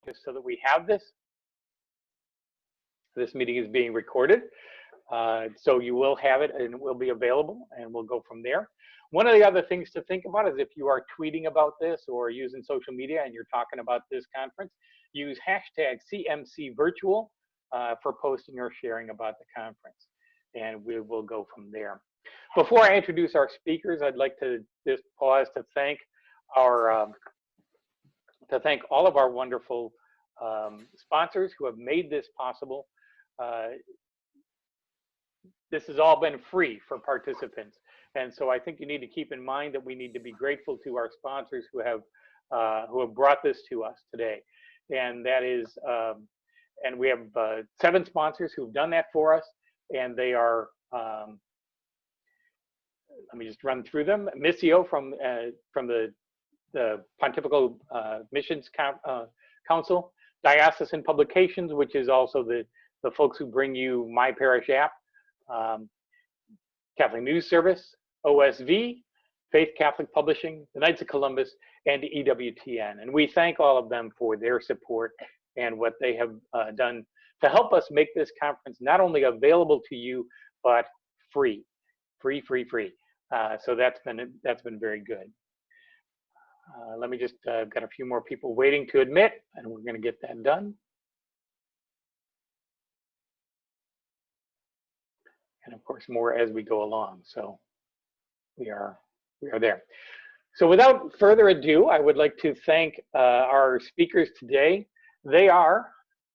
just so that we have this. This meeting is being recorded, so you will have it and it will be available, and we'll go from there. One of the other things to think about is if you are tweeting about this or using social media and you're talking about this conference, use hashtag CMCVirtual for posting or sharing about the conference, and we will go from there. Before I introduce our speakers, I'd like to just pause to thank our all of our wonderful sponsors who have made this possible. This has all been free for participants, and so I think you need to keep in mind that we need to be grateful to our sponsors who have brought this to us today, and that is, and we have 7 sponsors who've done that for us, and they are. Let me just run through them. Missio from the Pontifical Missions Council, Diocesan Publications, which is also the folks who bring you My Parish app, Catholic News Service, OSV, Faith Catholic Publishing, the Knights of Columbus, and EWTN. And we thank all of them for their support and what they have done to help us make this conference not only available to you, but free. So that's been very good. Let me just, got a few more people waiting to admit, and we're going to get that done. And of course, more as we go along. So we are there. So without further ado, I would like to thank our speakers today. They are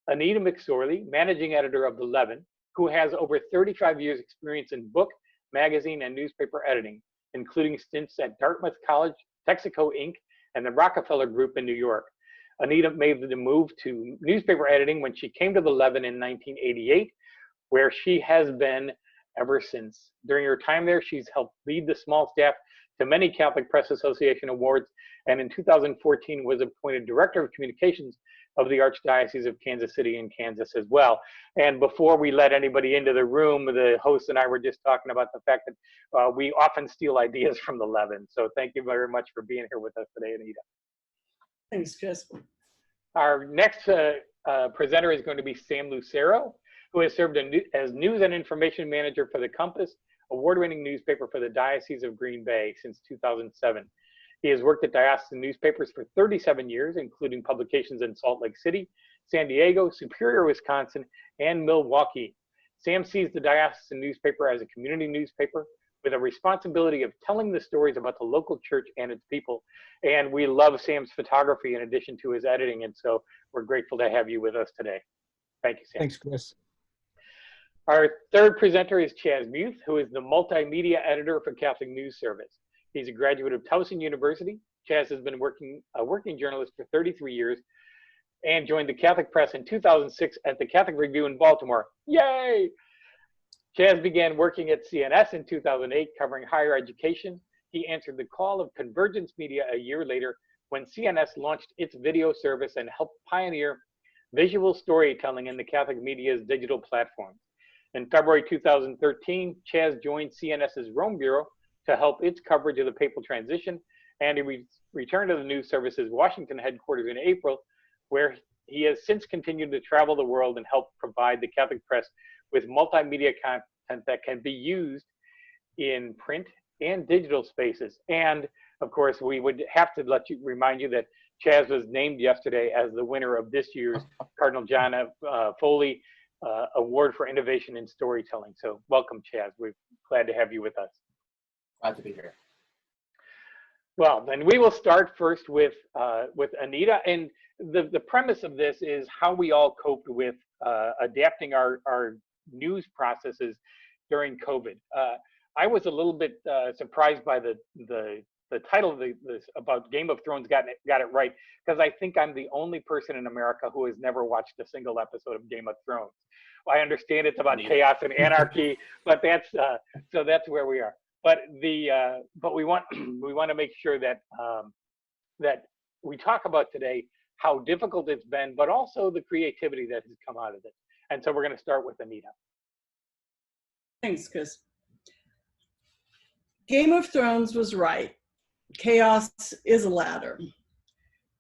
Anita McSorley, managing editor of The Levin, who has over 35 years experience in book, magazine, and newspaper editing, including stints at Dartmouth College, Texaco Inc., and the Rockefeller Group in New York. Anita made the move to newspaper editing when she came to The Levin in 1988, where she has been ever since. During her time there, she's helped lead the small staff to many Catholic Press Association awards, and in 2014 was appointed Director of Communications of the Archdiocese of Kansas City in Kansas as well. And before we let anybody into the room, the host and I were just talking about the fact that we often steal ideas from The Levin. So thank you very much for being here with us today, Anita. Thanks, Chris. Our next presenter is going to be Sam Lucero, who has served as News and Information Manager for the Compass, award-winning newspaper for the Diocese of Green Bay since 2007. He has worked at diocesan newspapers for 37 years, including publications in Salt Lake City, San Diego, Superior, Wisconsin, and Milwaukee. Sam sees the diocesan newspaper as a community newspaper with a responsibility of telling the stories about the local church and its people. And we love Sam's photography in addition to his editing, and so we're grateful to have you with us today. Thank you, Sam. Thanks, Chris. Our third presenter is Chaz Muth, who is the multimedia editor for Catholic News Service. He's a graduate of Towson University. Chaz has been a working journalist for 33 years and joined the Catholic Press in 2006 at the Catholic Review in Baltimore. Yay! Chaz began working at CNS in 2008, covering higher education. He answered the call of Convergence Media a year later when CNS launched its video service and helped pioneer visual storytelling in the Catholic media's digital platforms. In February 2013, Chaz joined CNS's Rome Bureau to help its coverage of the papal transition, and he returned to the news service's Washington headquarters in April, where he has since continued to travel the world and help provide the Catholic Press with multimedia content that can be used in print and digital spaces. And of course, we would have to remind you that Chaz was named yesterday as the winner of this year's Cardinal John Foley Award for Innovation in Storytelling. So welcome, Chaz. We're glad to have you with us. Glad to be here. Well, then we will start first with Anita, and the premise of this is how we all coped with adapting our news processes during COVID. I was a little bit surprised by the title of this about Game of Thrones got it right, because I think I'm the only person in America who has never watched a single episode of Game of Thrones. I understand it's about chaos and anarchy, but that's so that's where we are. But we want to make sure that that we talk about today how difficult it's been, but also the creativity that has come out of it. And so we're going to start with Anita. Thanks, Chris. Game of Thrones was right. Chaos is a ladder.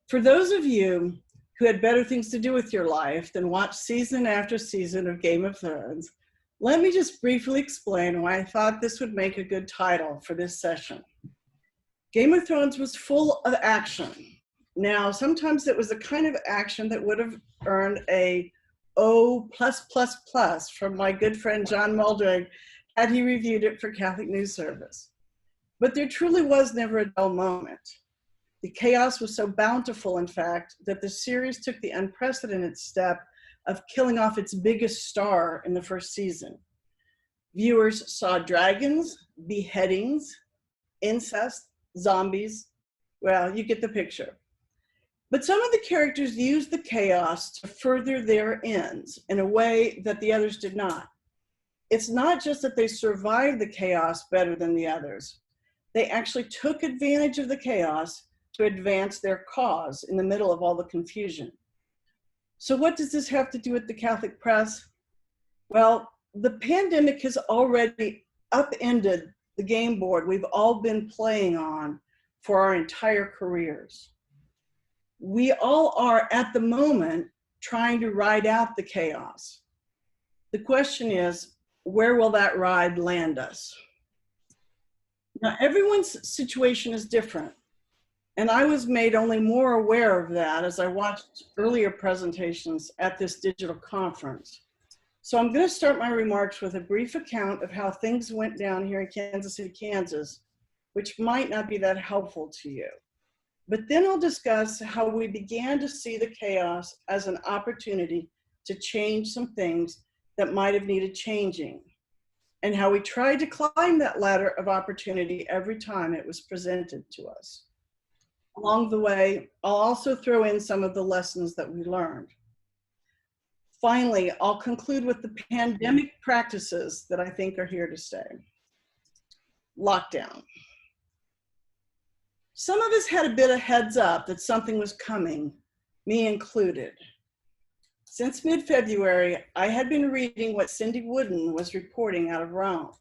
For those of you who had better things to do with your life than watch season after season of Game of Thrones, let me just briefly explain why I thought this would make a good title for this session. Game of Thrones was full of action. Now, sometimes it was the kind of action that would have earned a O+++ from my good friend John Muldrig had he reviewed it for Catholic News Service. But there truly was never a dull moment. The chaos was so bountiful, in fact, that the series took the unprecedented step of killing off its biggest star in the first season. Viewers saw dragons, beheadings, incest, zombies. Well, you get the picture. But some of the characters used the chaos to further their ends in a way that the others did not. It's not just that they survived the chaos better than the others. They actually took advantage of the chaos to advance their cause in the middle of all the confusion. So what does this have to do with the Catholic press? Well, the pandemic has already upended the game board we've all been playing on for our entire careers. We all are, at the moment, trying to ride out the chaos. The question is, where will that ride land us? Now, everyone's situation is different, and I was made only more aware of that as I watched earlier presentations at this digital conference. So I'm going to start my remarks with a brief account of how things went down here in Kansas City, Kansas, which might not be that helpful to you. But then I'll discuss how we began to see the chaos as an opportunity to change some things that might have needed changing, and how we tried to climb that ladder of opportunity every time it was presented to us. Along the way, I'll also throw in some of the lessons that we learned. Finally, I'll conclude with the pandemic practices that I think are here to stay. Lockdown. Some of us had a bit of heads up that something was coming, me included. Since mid-February, I had been reading what Cindy Wooden was reporting out of Rome.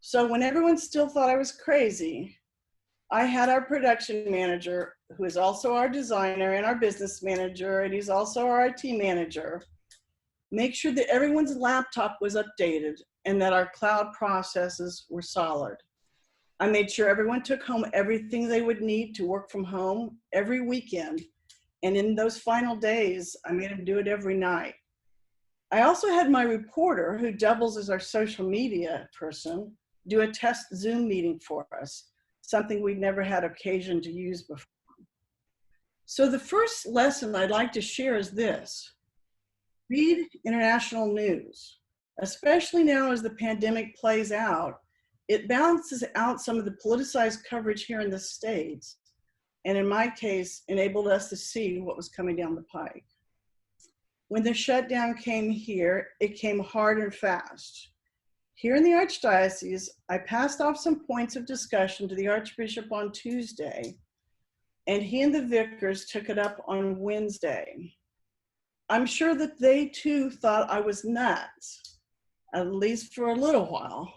So when everyone still thought I was crazy, I had our production manager, who is also our designer and our business manager, and he's also our IT manager, make sure that everyone's laptop was updated and that our cloud processes were solid. I made sure everyone took home everything they would need to work from home every weekend. And in those final days, I made them do it every night. I also had my reporter, who doubles as our social media person, do a test Zoom meeting for us, something we'd never had occasion to use before. So the first lesson I'd like to share is this: read international news, especially now as the pandemic plays out. It balances out some of the politicized coverage here in the States, and in my case, enabled us to see what was coming down the pike. When the shutdown came here, it came hard and fast. Here in the Archdiocese, I passed off some points of discussion to the Archbishop on Tuesday, and he and the vicars took it up on Wednesday. I'm sure that they too thought I was nuts, at least for a little while.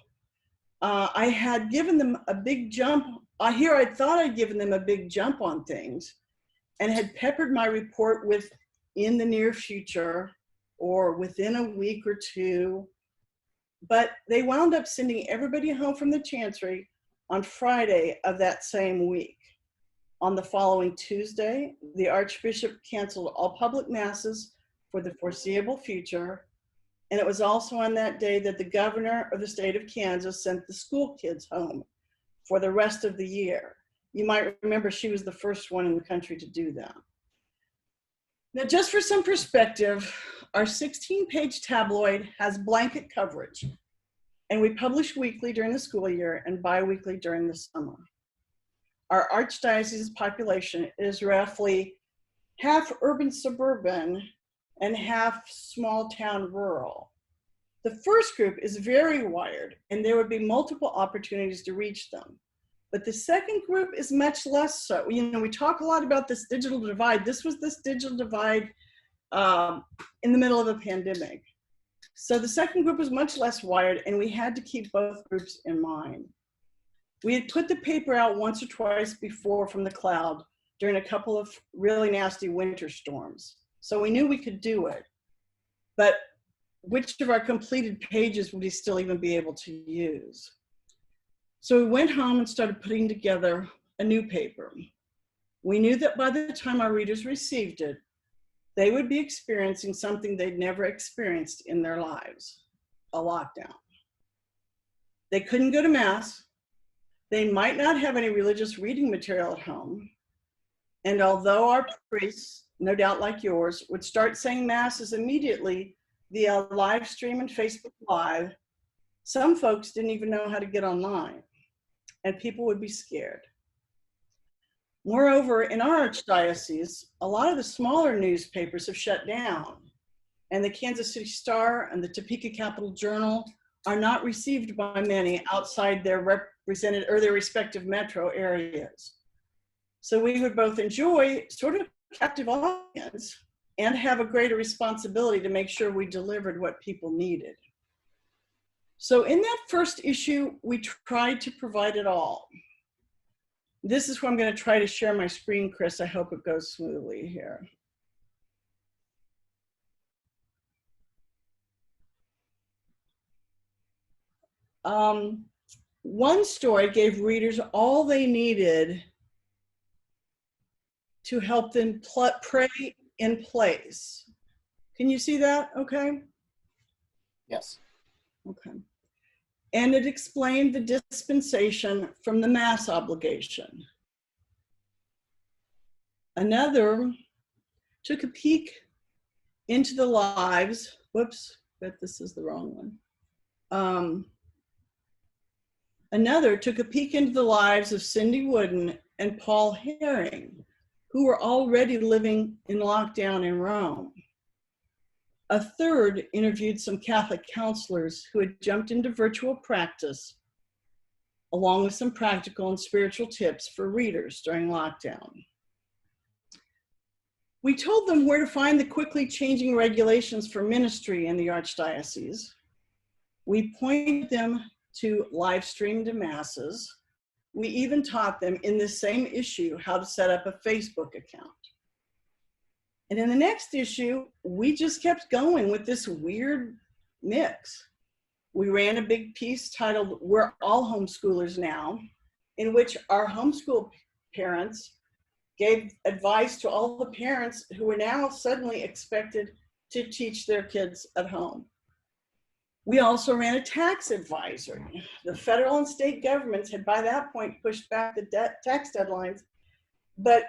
I had given them a big jump. I thought I'd given them a big jump on things and had peppered my report with "in the near future" or "within a week or two." But they wound up sending everybody home from the Chancery on Friday of that same week. On the following Tuesday, the Archbishop canceled all public masses for the foreseeable future. And it was also on that day that the governor of the state of Kansas sent the school kids home for the rest of the year. You might remember she was the first one in the country to do that. Now, just for some perspective, our 16-page tabloid has blanket coverage, and we publish weekly during the school year and bi-weekly during the summer. Our Archdiocese's population is roughly half urban suburban and half small town rural. The first group is very wired, and there would be multiple opportunities to reach them. But the second group is much less so. You know, we talk a lot about this digital divide. This was this digital divide in the middle of a pandemic. So the second group was much less wired, and we had to keep both groups in mind. We had put the paper out once or twice before from the cloud, during a couple of really nasty winter storms. So we knew we could do it, but which of our completed pages would we still even be able to use? So we went home and started putting together a new paper. We knew that by the time our readers received it, they would be experiencing something they'd never experienced in their lives, a lockdown. They couldn't go to Mass. They might not have any religious reading material at home. And although our priests, no doubt like yours, would start saying Masses immediately via live stream and Facebook Live, some folks didn't even know how to get online, and people would be scared. Moreover, in our archdiocese, a lot of the smaller newspapers have shut down, and the Kansas City Star and the Topeka Capital Journal are not received by many outside their represented or their respective metro areas. So we would both enjoy sort of captive audience and have a greater responsibility to make sure we delivered what people needed. So in that first issue, we tried to provide it all. This is where I'm going to try to share my screen, Chris. I hope it goes smoothly here. One story gave readers all they needed to help them pray in place. Can you see that okay? Yes. Okay. And it explained the dispensation from the Mass obligation. Another took a peek into the lives, whoops, bet this is the wrong one. Another took a peek into the lives of Cindy Wooden and Paul Herring, who were already living in lockdown in Rome. A third interviewed some Catholic counselors who had jumped into virtual practice, along with some practical and spiritual tips for readers during lockdown. We told them where to find the quickly changing regulations for ministry in the Archdiocese. We pointed them to live streamed Masses. We even taught them in the same issue how to set up a Facebook account. And in the next issue, we just kept going with this weird mix. We ran a big piece titled, "We're All Homeschoolers Now," in which our homeschool parents gave advice to all the parents who were now suddenly expected to teach their kids at home. We also ran a tax advisory. The federal and state governments had by that point pushed back the tax deadlines, but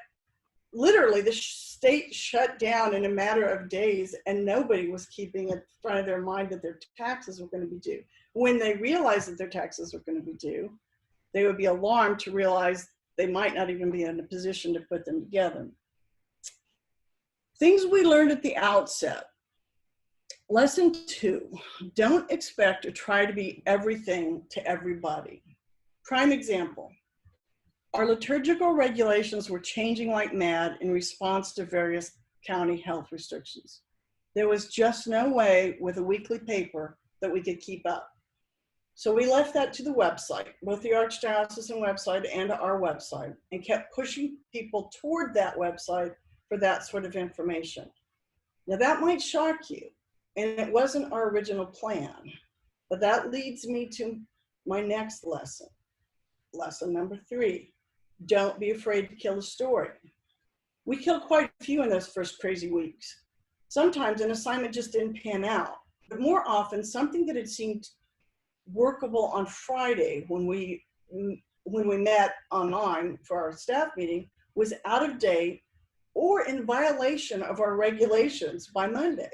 literally the state shut down in a matter of days and nobody was keeping in front of their mind that their taxes were going to be due. When they realized that their taxes were going to be due, they would be alarmed to realize they might not even be in a position to put them together. Things we learned at the outset. Lesson 2, don't expect or try to be everything to everybody. Prime example, our liturgical regulations were changing like mad in response to various county health restrictions. There was just no way with a weekly paper that we could keep up. So we left that to the website, both the Archdiocesan website and our website, and kept pushing people toward that website for that sort of information. Now that might shock you, and it wasn't our original plan, but that leads me to my next lesson. Lesson number 3, don't be afraid to kill a story. We killed quite a few in those first crazy weeks. Sometimes an assignment just didn't pan out, but more often something that had seemed workable on Friday when we met online for our staff meeting was out of date or in violation of our regulations by Monday.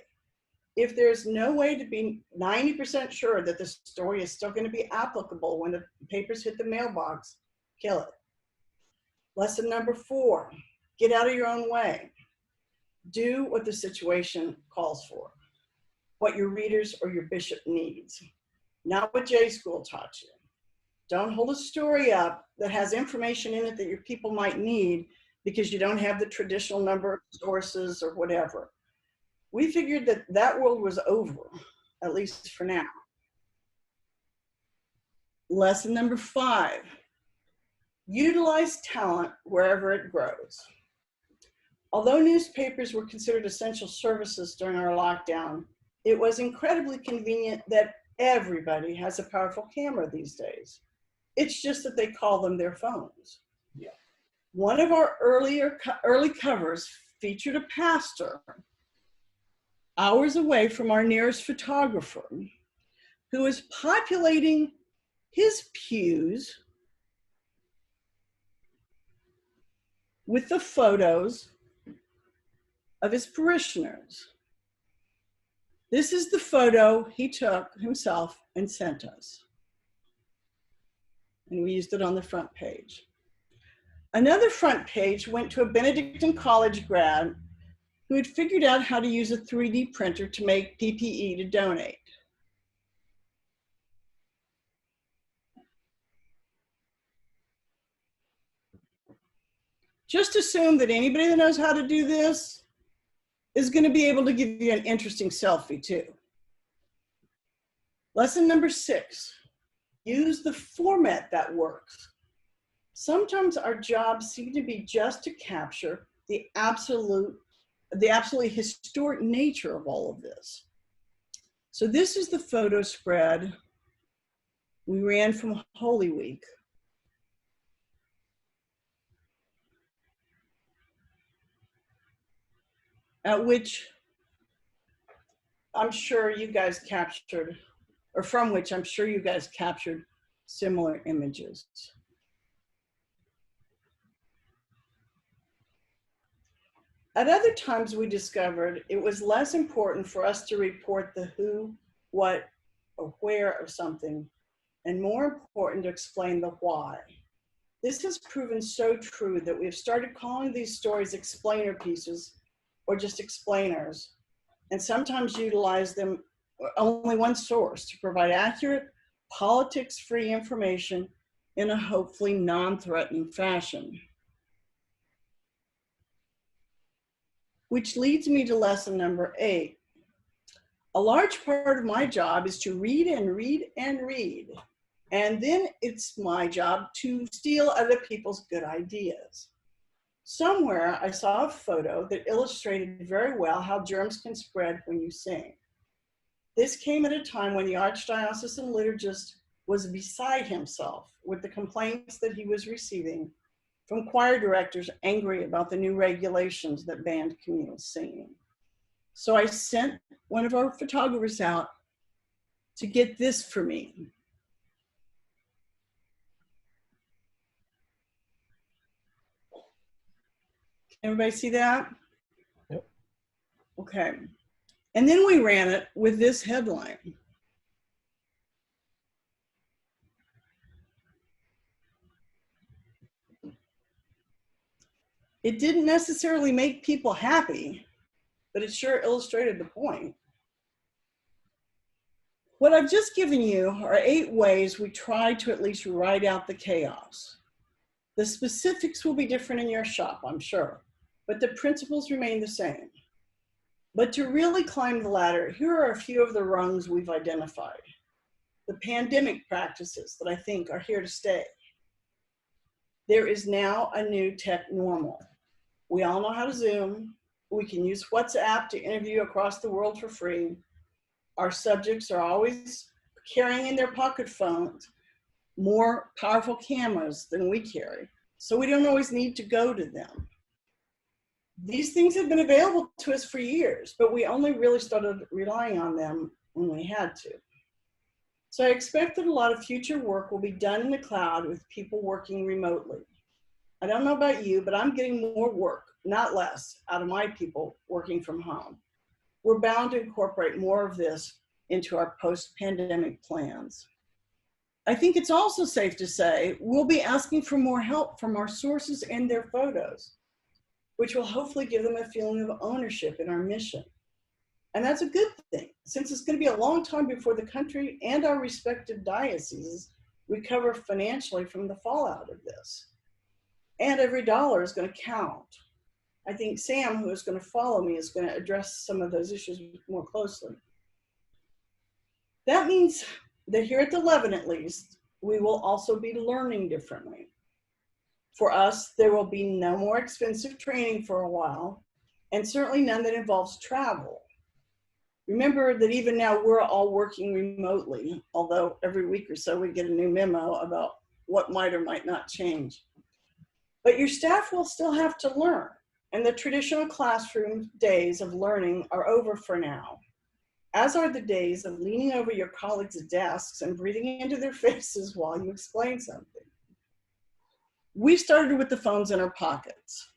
If there's no way to be 90% sure that the story is still going to be applicable when the papers hit the mailbox, kill it. Lesson number 4, get out of your own way. Do what the situation calls for, what your readers or your bishop needs, not what J School taught you. Don't hold a story up that has information in it that your people might need because you don't have the traditional number of sources or whatever. We figured that that world was over, at least for now. Lesson number 5, utilize talent wherever it grows. Although newspapers were considered essential services during our lockdown, it was incredibly convenient that everybody has a powerful camera these days. It's just that they call them their phones. Yeah. One of our early covers featured a pastor hours away from our nearest photographer who was populating his pews with the photos of his parishioners. This is the photo he took himself and sent us. And we used it on the front page. Another front page went to a Benedictine college grad who had figured out how to use a 3D printer to make PPE to donate. Just assume that anybody that knows how to do this is going to be able to give you an interesting selfie too. Lesson number 6, use the format that works. Sometimes our jobs seem to be just to capture the absolutely historic nature of all of this. So this is the photo spread we ran from Holy Week. At which I'm sure you guys captured, or from which I'm sure you guys captured similar images. At other times we discovered it was less important for us to report the who, what, or where of something, and more important to explain the why. This has proven so true that we've started calling these stories explainer pieces or just explainers, and sometimes utilize them only one source to provide accurate, politics-free information in a hopefully non-threatening fashion. Which leads me to lesson number 8. A large part of my job is to read and read and read. And then it's my job to steal other people's good ideas. Somewhere I saw a photo that illustrated very well how germs can spread when you sing. This came at a time when the archdiocesan liturgist was beside himself with the complaints that he was receiving from choir directors angry about the new regulations that banned communal singing. So I sent one of our photographers out to get this for me. Everybody see that? Yep. Okay. And then we ran it with this headline. It didn't necessarily make people happy, but it sure illustrated the point. What I've just given you are 8 ways we try to at least ride out the chaos. The specifics will be different in your shop, I'm sure, but the principles remain the same. But to really climb the ladder, here are a few of the rungs we've identified. The pandemic practices that I think are here to stay. There is now a new tech normal. We all know how to Zoom. We can use WhatsApp to interview across the world for free. Our subjects are always carrying in their pocket phones more powerful cameras than we carry, so we don't always need to go to them. These things have been available to us for years, but we only really started relying on them when we had to. So I expect that a lot of future work will be done in the cloud with people working remotely. I don't know about you, but I'm getting more work, not less, out of my people working from home. We're bound to incorporate more of this into our post-pandemic plans. I think it's also safe to say we'll be asking for more help from our sources and their photos, which will hopefully give them a feeling of ownership in our mission. And that's a good thing, since it's going to be a long time before the country and our respective dioceses recover financially from the fallout of this. And every dollar is going to count. I think Sam, who is going to follow me, is going to address some of those issues more closely. That means that here at the Levin, at least, we will also be learning differently. For us, there will be no more expensive training for a while, and certainly none that involves travel. Remember that even now we're all working remotely, although every week or so we get a new memo about what might or might not change. But your staff will still have to learn, and the traditional classroom days of learning are over for now, as are the days of leaning over your colleagues' desks and breathing into their faces while you explain something. We started with the phones in our pockets.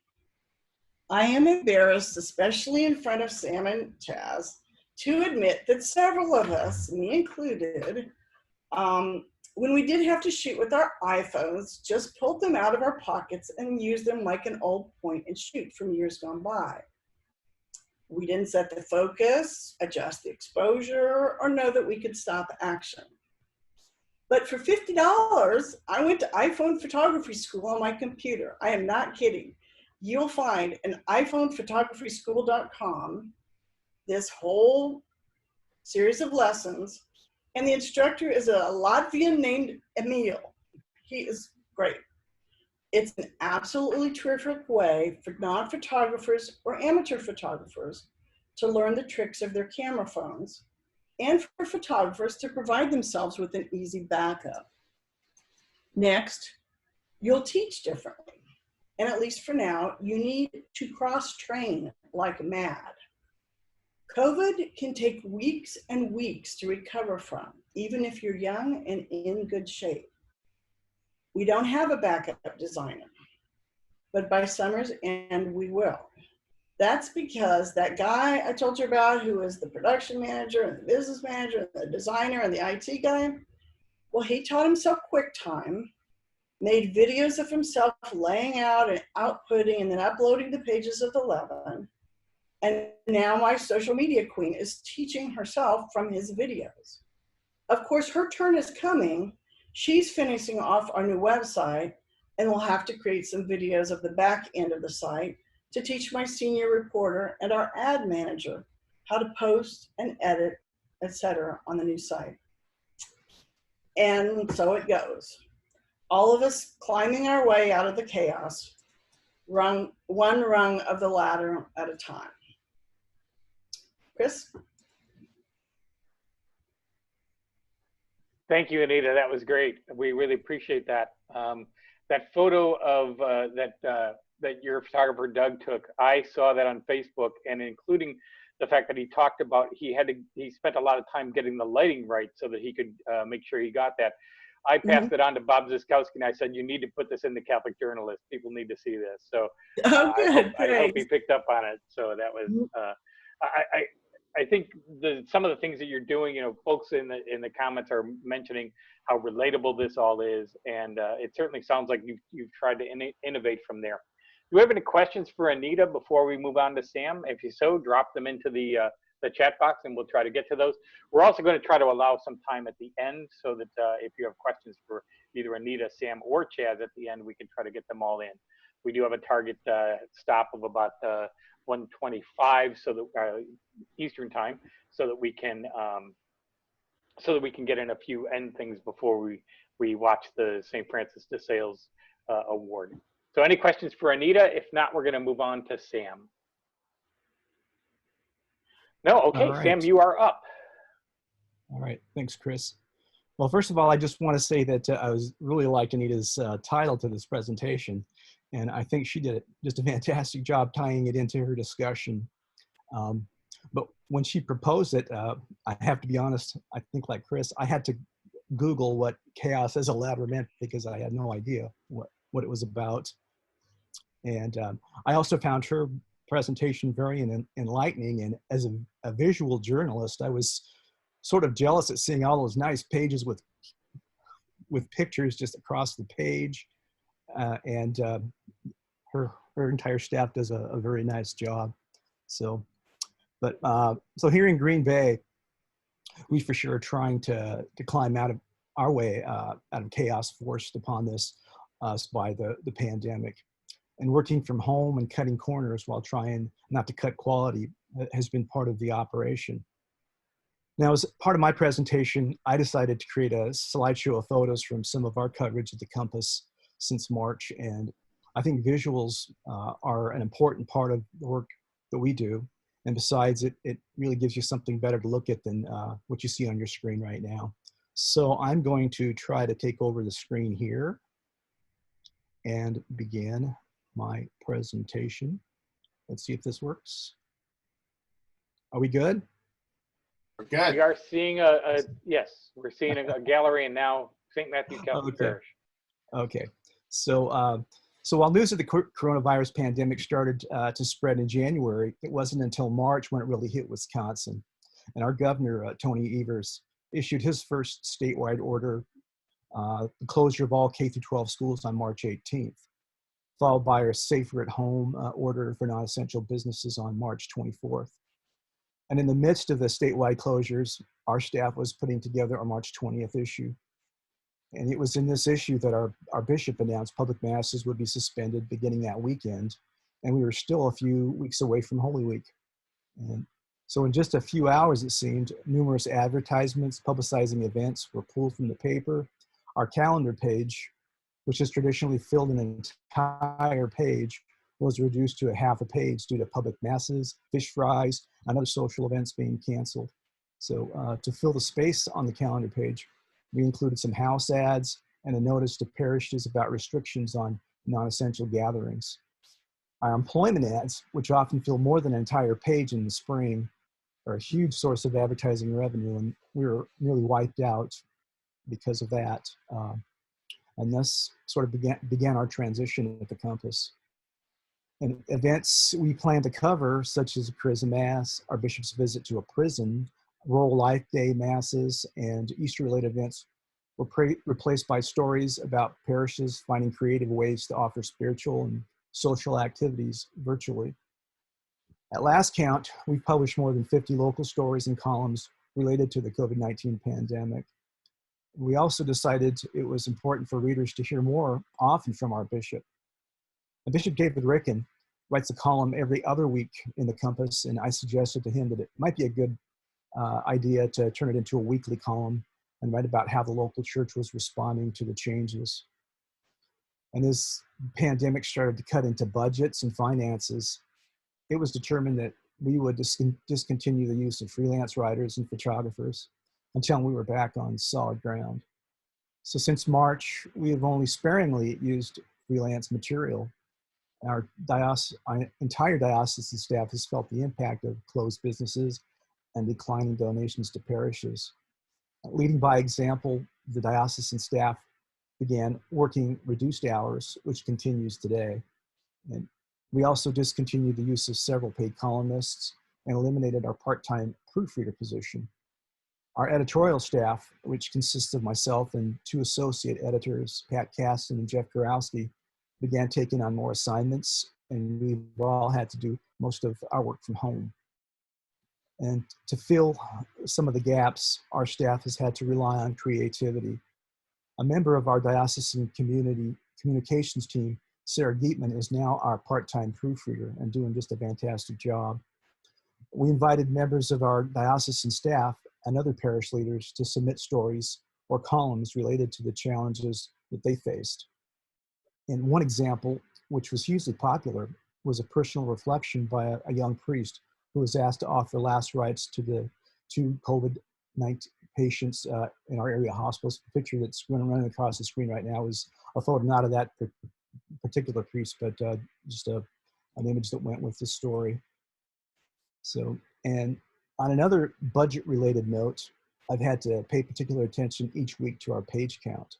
I am embarrassed, especially in front of Sam and Chaz, to admit that several of us, me included, when we did have to shoot with our iPhones, just pulled them out of our pockets and used them like an old point and shoot from years gone by. We didn't set the focus, adjust the exposure, or know that we could stop action. But for $50, I went to iPhone photography school on my computer. I am not kidding. You'll find an iPhonePhotographySchool.com, this whole series of lessons, and the instructor is a Latvian named Emil. He is great. It's an absolutely terrific way for non-photographers or amateur photographers to learn the tricks of their camera phones, and for photographers to provide themselves with an easy backup. Next, you'll teach differently. And at least for now, you need to cross-train like mad. COVID can take weeks and weeks to recover from, even if you're young and in good shape. We don't have a backup designer, but by summer's end, we will. That's because that guy I told you about who is the production manager and the business manager and the designer and the IT guy, well, he taught himself QuickTime, made videos of himself laying out and outputting and then uploading the pages of 11. And now my social media queen is teaching herself from his videos. Of course, her turn is coming. She's finishing off our new website, and we'll have to create some videos of the back end of the site to teach my senior reporter and our ad manager how to post and edit, etc. on the new site. And so it goes. All of us climbing our way out of the chaos, one rung of the ladder at a time. Chris? Thank you, Anita. That was great. We really appreciate that. That photo of that your photographer Doug took, I saw that on Facebook, and including the fact that he talked about he spent a lot of time getting the lighting right so that he could make sure he got that. I passed it on to Bob Ziskowski, and I said, you need to put this in the Catholic Journalist. People need to see this. So I hope he picked up on it. So that was, I think some of the things that you're doing, folks in the comments are mentioning how relatable this all is. And it certainly sounds like you've tried to innovate from there. Do we have any questions for Anita before we move on to Sam? If you so, drop them into the chat box and we'll try to get to those. We're also going to try to allow some time at the end so that if you have questions for either Anita, Sam, or Chaz at the end, we can try to get them all in. We do have a target stop of about 1:25 so that Eastern time, so that we can get in a few end things before we watch the St. Francis de Sales award. So any questions for Anita? If not, we're going to move on to Sam. No, okay, right. Sam, you are up. All right, thanks, Chris. Well, first of all, I just want to say that I really liked Anita's title to this presentation, and I think she did just a fantastic job tying it into her discussion. But when she proposed it, I have to be honest, I think like Chris, I had to Google what chaos as a ladder meant because I had no idea what it was about. And I also found her presentation very enlightening, and as a visual journalist, I was sort of jealous at seeing all those nice pages with pictures just across the page, and her entire staff does a very nice job. So here in Green Bay, we for sure are trying to climb out of our way out of chaos forced upon us by the pandemic. And working from home and cutting corners while trying not to cut quality has been part of the operation. Now, as part of my presentation, I decided to create a slideshow of photos from some of our coverage at the Compass since March, and I think visuals are an important part of the work that we do. And besides, it really gives you something better to look at than what you see on your screen right now. So I'm going to try to take over the screen here and begin my presentation. Let's see if this works. Are we good? We're good. We are seeing yes, we're seeing a gallery and now St. Matthew Catholic Okay. Parish. Okay. So, so while news of the coronavirus pandemic started to spread in January, it wasn't until March when it really hit Wisconsin. And our governor, Tony Evers, issued his first statewide order, the closure of all K-12 schools on March 18th, followed by our safer at home order for non-essential businesses on March 24th. And in the midst of the statewide closures, our staff was putting together our March 20th issue. And it was in this issue that our bishop announced public masses would be suspended beginning that weekend. And we were still a few weeks away from Holy Week. And so in just a few hours, it seemed, numerous advertisements publicizing events were pulled from the paper. Our calendar page, which has traditionally filled an entire page, was reduced to a half a page due to public masses, fish fries, and other social events being canceled. So to fill the space on the calendar page, we included some house ads and a notice to parishes about restrictions on non-essential gatherings. Our employment ads, which often fill more than an entire page in the spring, are a huge source of advertising revenue, and we were nearly wiped out because of that. And thus sort of began our transition at the Compass. And events we plan to cover, such as a Charism Mass, our bishop's visit to a prison, Rural Life Day masses, and Easter-related events, were replaced by stories about parishes finding creative ways to offer spiritual and social activities virtually. At last count, we've published more than 50 local stories and columns related to the COVID-19 pandemic. We also decided it was important for readers to hear more often from our bishop. Bishop David Ricken writes a column every other week in the Compass, and I suggested to him that it might be a good idea to turn it into a weekly column and write about how the local church was responding to the changes. And as the pandemic started to cut into budgets and finances, it was determined that we would discontinue the use of freelance writers and photographers until we were back on solid ground. So since March, we have only sparingly used freelance material. Our entire diocesan staff has felt the impact of closed businesses and declining donations to parishes. Leading by example, the diocesan staff began working reduced hours, which continues today. And we also discontinued the use of several paid columnists and eliminated our part-time proofreader position. Our editorial staff, which consists of myself and two associate editors, Pat Caston and Jeff Kurowski, began taking on more assignments, and we've all had to do most of our work from home. And to fill some of the gaps, our staff has had to rely on creativity. A member of our diocesan communications team, Sarah Geetman, is now our part-time proofreader and doing just a fantastic job. We invited members of our diocesan staff and other parish leaders to submit stories or columns related to the challenges that they faced. And one example, which was hugely popular, was a personal reflection by a young priest who was asked to offer last rites to the two COVID-19 patients in our area hospitals. The picture that's running across the screen right now is a photo not of that particular priest, but just an image that went with the story. So, and on another budget-related note, I've had to pay particular attention each week to our page count.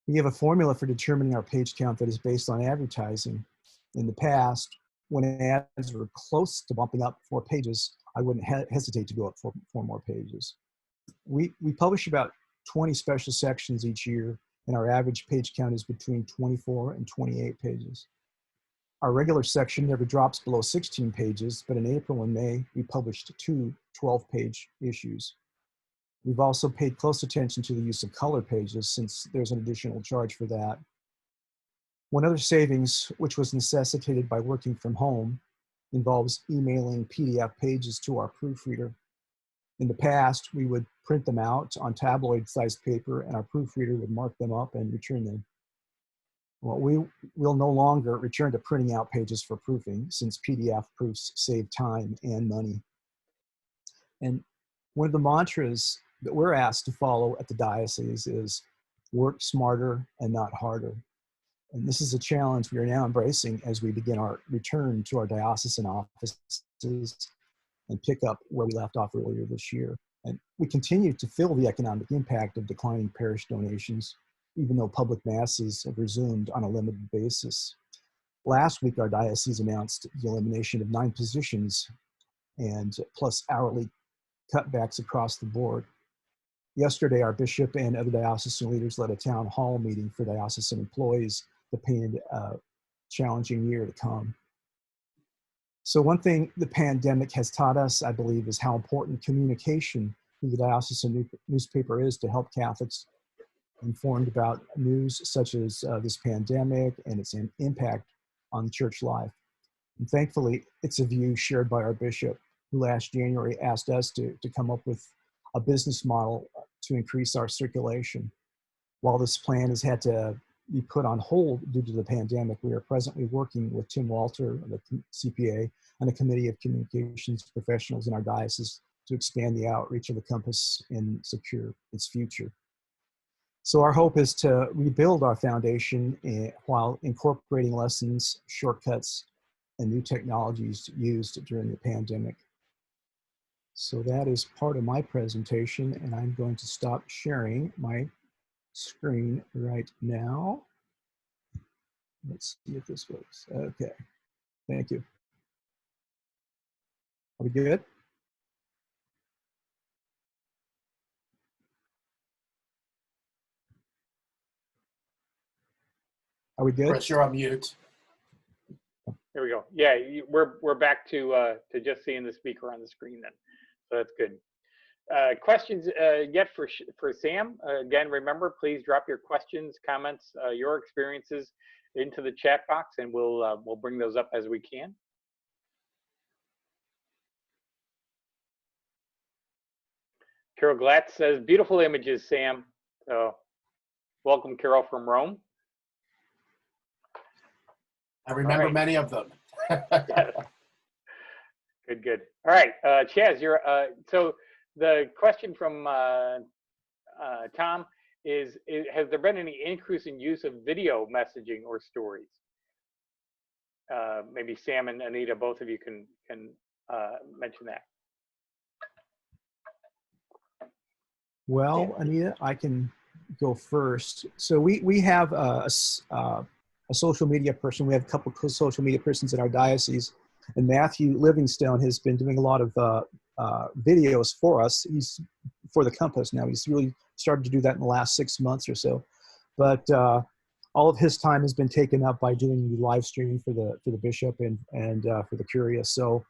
We have a formula for determining our page count that is based on advertising. In the past, when ads were close to bumping up 4 pages, I wouldn't hesitate to go up 4 more pages. We publish about 20 special sections each year, and our average page count is between 24 and 28 pages. Our regular section never drops below 16 pages, but in April and May, we published 2 12-page issues. We've also paid close attention to the use of color pages since there's an additional charge for that. One other savings, which was necessitated by working from home, involves emailing PDF pages to our proofreader. In the past, we would print them out on tabloid-sized paper and our proofreader would mark them up and return them. Well, we will no longer return to printing out pages for proofing, since PDF proofs save time and money. And one of the mantras that we're asked to follow at the diocese is work smarter and not harder. And this is a challenge we are now embracing as we begin our return to our diocesan offices and pick up where we left off earlier this year. And we continue to feel the economic impact of declining parish donations, even though public masses have resumed on a limited basis. Last week, our diocese announced the elimination of 9 positions and plus hourly cutbacks across the board. Yesterday, our bishop and other diocesan leaders led a town hall meeting for diocesan employees that painted a challenging year to come. So one thing the pandemic has taught us, I believe, is how important communication through the diocesan newspaper is to help Catholics informed about news such as this pandemic and its impact on church life. And thankfully, it's a view shared by our bishop, who last January asked us to come up with a business model to increase our circulation. While this plan has had to be put on hold due to the pandemic, we are presently working with Tim Walter, the CPA, and a committee of communications professionals in our diocese to expand the outreach of the Compass and secure its future. So our hope is to rebuild our foundation while incorporating lessons, shortcuts, and new technologies used during the pandemic. So that is part of my presentation, and I'm going to stop sharing my screen right now. Let's see if this works. Okay, thank you. Are we good? Are we good? Chris, you're on mute. There we go. Yeah, we're back to just seeing the speaker on the screen then. So that's good. Questions yet for Sam? Again, remember, please drop your questions, comments, your experiences into the chat box, and we'll bring those up as we can. Carol Glatz says, beautiful images, Sam. So welcome, Carol from Rome. I remember right. many of them. Good, good. All right, Chaz, you're so the question from Tom is has there been any increase in use of video messaging or stories? Maybe Sam and Anita, both of you can mention that. Well, Anita, I can go first. So we have a social media person. We have a couple of social media persons in our diocese, and Matthew Livingstone has been doing a lot of videos for us. He's for the Compass now. He's really started to do that in the last 6 months or so. But all of his time has been taken up by doing the live streaming for the bishop and for the curia. So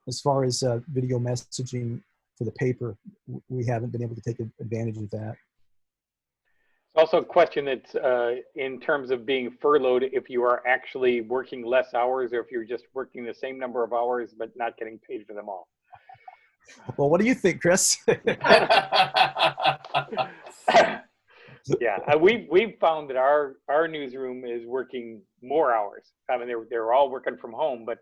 as far as video messaging for the paper, we haven't been able to take advantage of that. Also a question that's in terms of being furloughed, if you are actually working less hours or if you're just working the same number of hours but not getting paid for them all. Well, what do you think, Chris? Yeah, we've found that our newsroom is working more hours. I mean, they're all working from home, but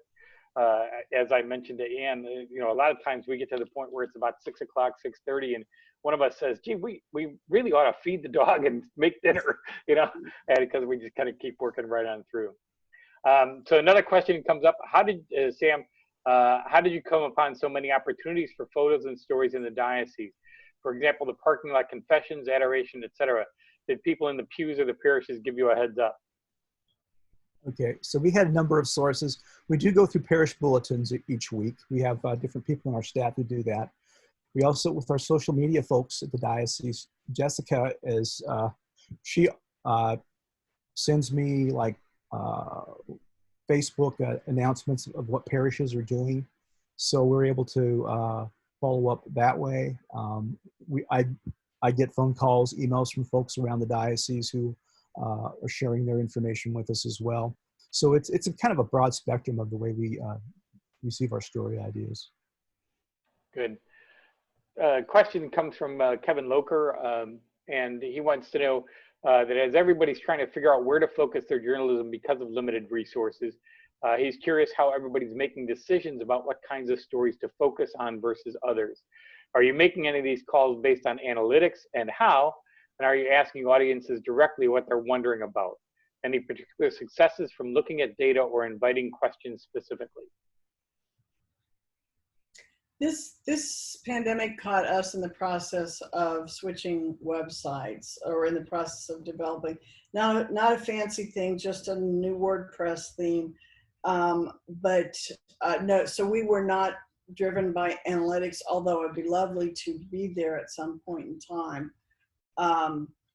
as I mentioned to Ann, you know, a lot of times we get to the point where it's about 6 o'clock, 6:30, and one of us says, gee, we really ought to feed the dog and make dinner, you know, and because we just kind of keep working right on through. So another question comes up. How did, Sam, how did you come upon so many opportunities for photos and stories in the diocese? For example, the parking lot confessions, adoration, etc. Did people in the pews or the parishes give you a heads up? Okay, so we had a number of sources. We do go through parish bulletins each week. We have different people on our staff who do that. We also, with our social media folks at the diocese, Jessica is, she sends me like Facebook announcements of what parishes are doing. So we're able to follow up that way. I get phone calls, emails from folks around the diocese who are sharing their information with us as well. So it's a kind of a broad spectrum of the way we receive our story ideas. Good. Question comes from Kevin Loker, and he wants to know, that as everybody's trying to figure out where to focus their journalism because of limited resources, he's curious how everybody's making decisions about what kinds of stories to focus on versus others. Are you making any of these calls based on analytics, and how? And are you asking audiences directly what they're wondering about? Any particular successes from looking at data or inviting questions specifically? This pandemic caught us in the process of switching websites, or in the process of developing, not a fancy thing, just a new WordPress theme. No, so we were not driven by analytics, although it'd be lovely to be there at some point in time.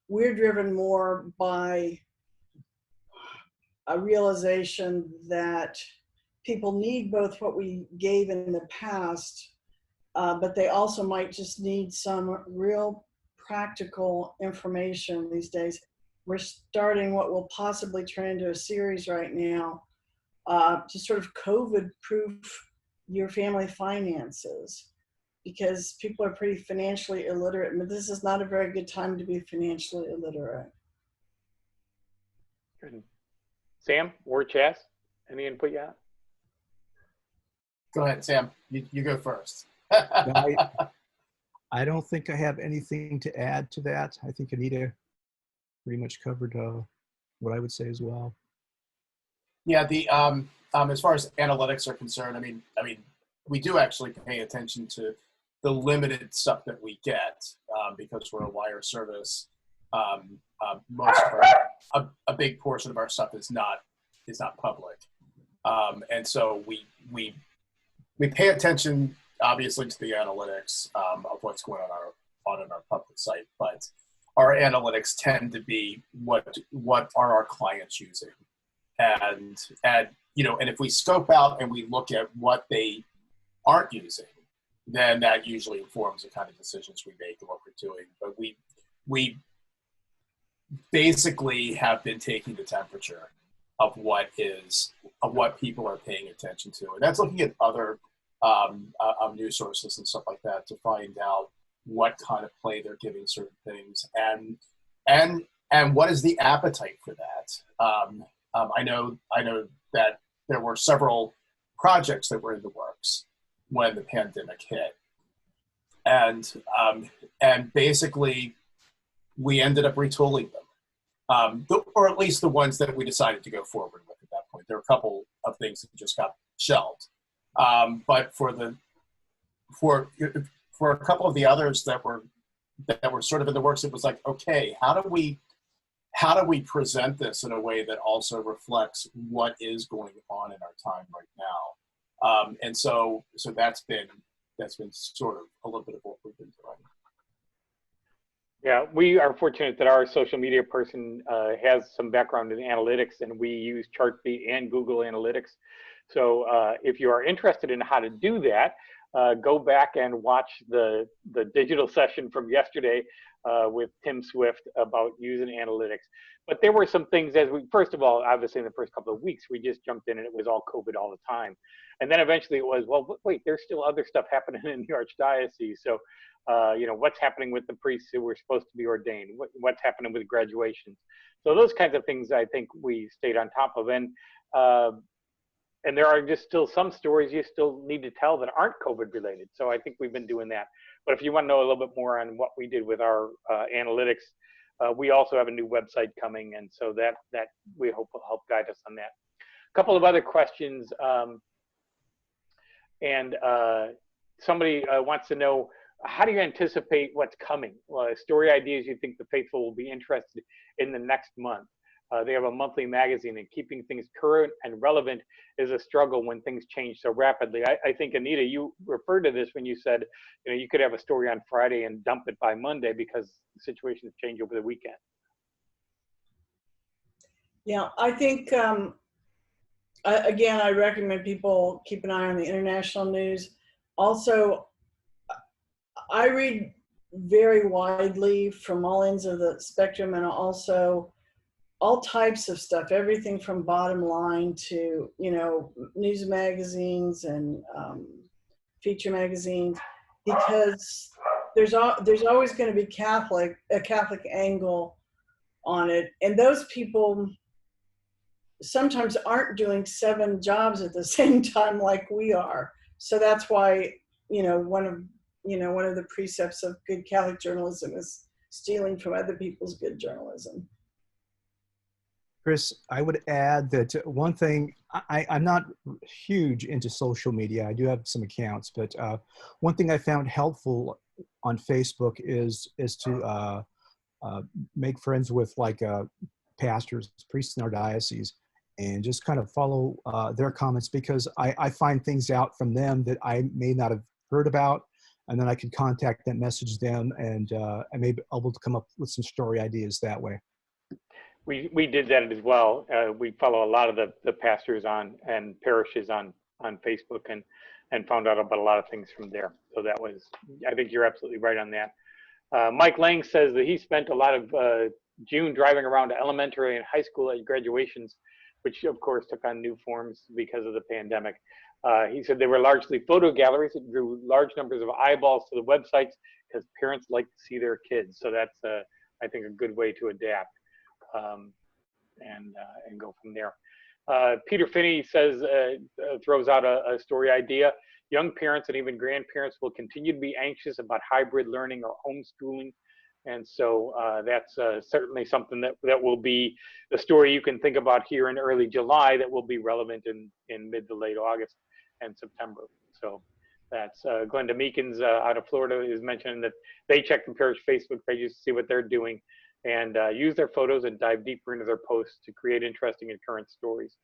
We're driven more by a realization that people need both what we gave in the past, but they also might just need some real practical information these days. We're starting what will possibly turn into a series right now to sort of COVID-proof your family finances, because people are pretty financially illiterate. But this is not a very good time to be financially illiterate. Good. Sam or Chas, any input yet? Go ahead, Sam. You go first. I don't think I have anything to add to that. I think Anita pretty much covered what I would say as well. Yeah, the as far as analytics are concerned, I mean, we do actually pay attention to the limited stuff that we get because we're a wire service. Most of a big portion of our stuff is not public, and so we pay attention obviously to the analytics of what's going on in our public site, but our analytics tend to be what are our clients using, and if we scope out and we look at what they aren't using, then that usually informs the kind of decisions we make and what we're doing. But we basically have been taking the temperature of what people are paying attention to, and that's looking at other news sources and stuff like that to find out what kind of play they're giving certain things, and what is the appetite for that. I know that there were several projects that were in the works when the pandemic hit, and basically we ended up retooling them, or at least the ones that we decided to go forward with at that point. There were a couple of things that just got shelved, but for a couple of the others that were sort of in the works, it was like, okay, how do we present this in a way that also reflects what is going on in our time right now? And so that's been sort of a little bit of what we've been doing. Yeah, we are fortunate that our social media person has some background in analytics, and we use Chartbeat and Google Analytics. So if you are interested in how to do that, go back and watch the digital session from yesterday with Tim Swift about using analytics. But there were some things first of all, obviously in the first couple of weeks, we just jumped in and it was all COVID all the time. And then eventually it was, well, wait, there's still other stuff happening in the Archdiocese. So, what's happening with the priests who were supposed to be ordained? What's happening with graduations? So those kinds of things I think we stayed on top of. And there are just still some stories you still need to tell that aren't COVID related. So I think we've been doing that. But if you want to know a little bit more on what we did with our analytics, we also have a new website coming. And so that we hope will help guide us on that. A couple of other questions. Somebody wants to know, how do you anticipate what's coming? Story ideas you think the faithful will be interested in the next month. They have a monthly magazine, and keeping things current and relevant is a struggle when things change so rapidly. I think, Anita, you referred to this when you said, you could have a story on Friday and dump it by Monday because situations change over the weekend. Yeah, I think, again, I recommend people keep an eye on the international news. Also, I read very widely from all ends of the spectrum, and also all types of stuff, everything from bottom line to, news magazines and feature magazines, because there's always going to be a Catholic angle on it. And those people sometimes aren't doing 7 jobs at the same time like we are. So that's why, one of the precepts of good Catholic journalism is stealing from other people's good journalism. Chris, I would add that one thing, I'm not huge into social media. I do have some accounts, but one thing I found helpful on Facebook is to make friends with pastors, priests in our diocese, and just kind of follow their comments, because I find things out from them that I may not have heard about, and then I can contact them, message them, and I may be able to come up with some story ideas that way. We did that as well. We follow a lot of the pastors and parishes on Facebook and found out about a lot of things from there. So that was, I think you're absolutely right on that. Mike Lang says that he spent a lot of June driving around to elementary and high school graduations, which of course took on new forms because of the pandemic. He said they were largely photo galleries that drew large numbers of eyeballs to the websites because parents like to see their kids. So that's, I think, a good way to adapt. And go from there. Peter Finney says, throws out a story idea. Young parents and even grandparents will continue to be anxious about hybrid learning or homeschooling. And so that's certainly something that will be the story you can think about here in early July that will be relevant in mid to late August and September. So that's Glenda Meekins out of Florida is mentioning that they check the parish Facebook pages to see what they're doing, and use their photos and dive deeper into their posts to create interesting and current stories.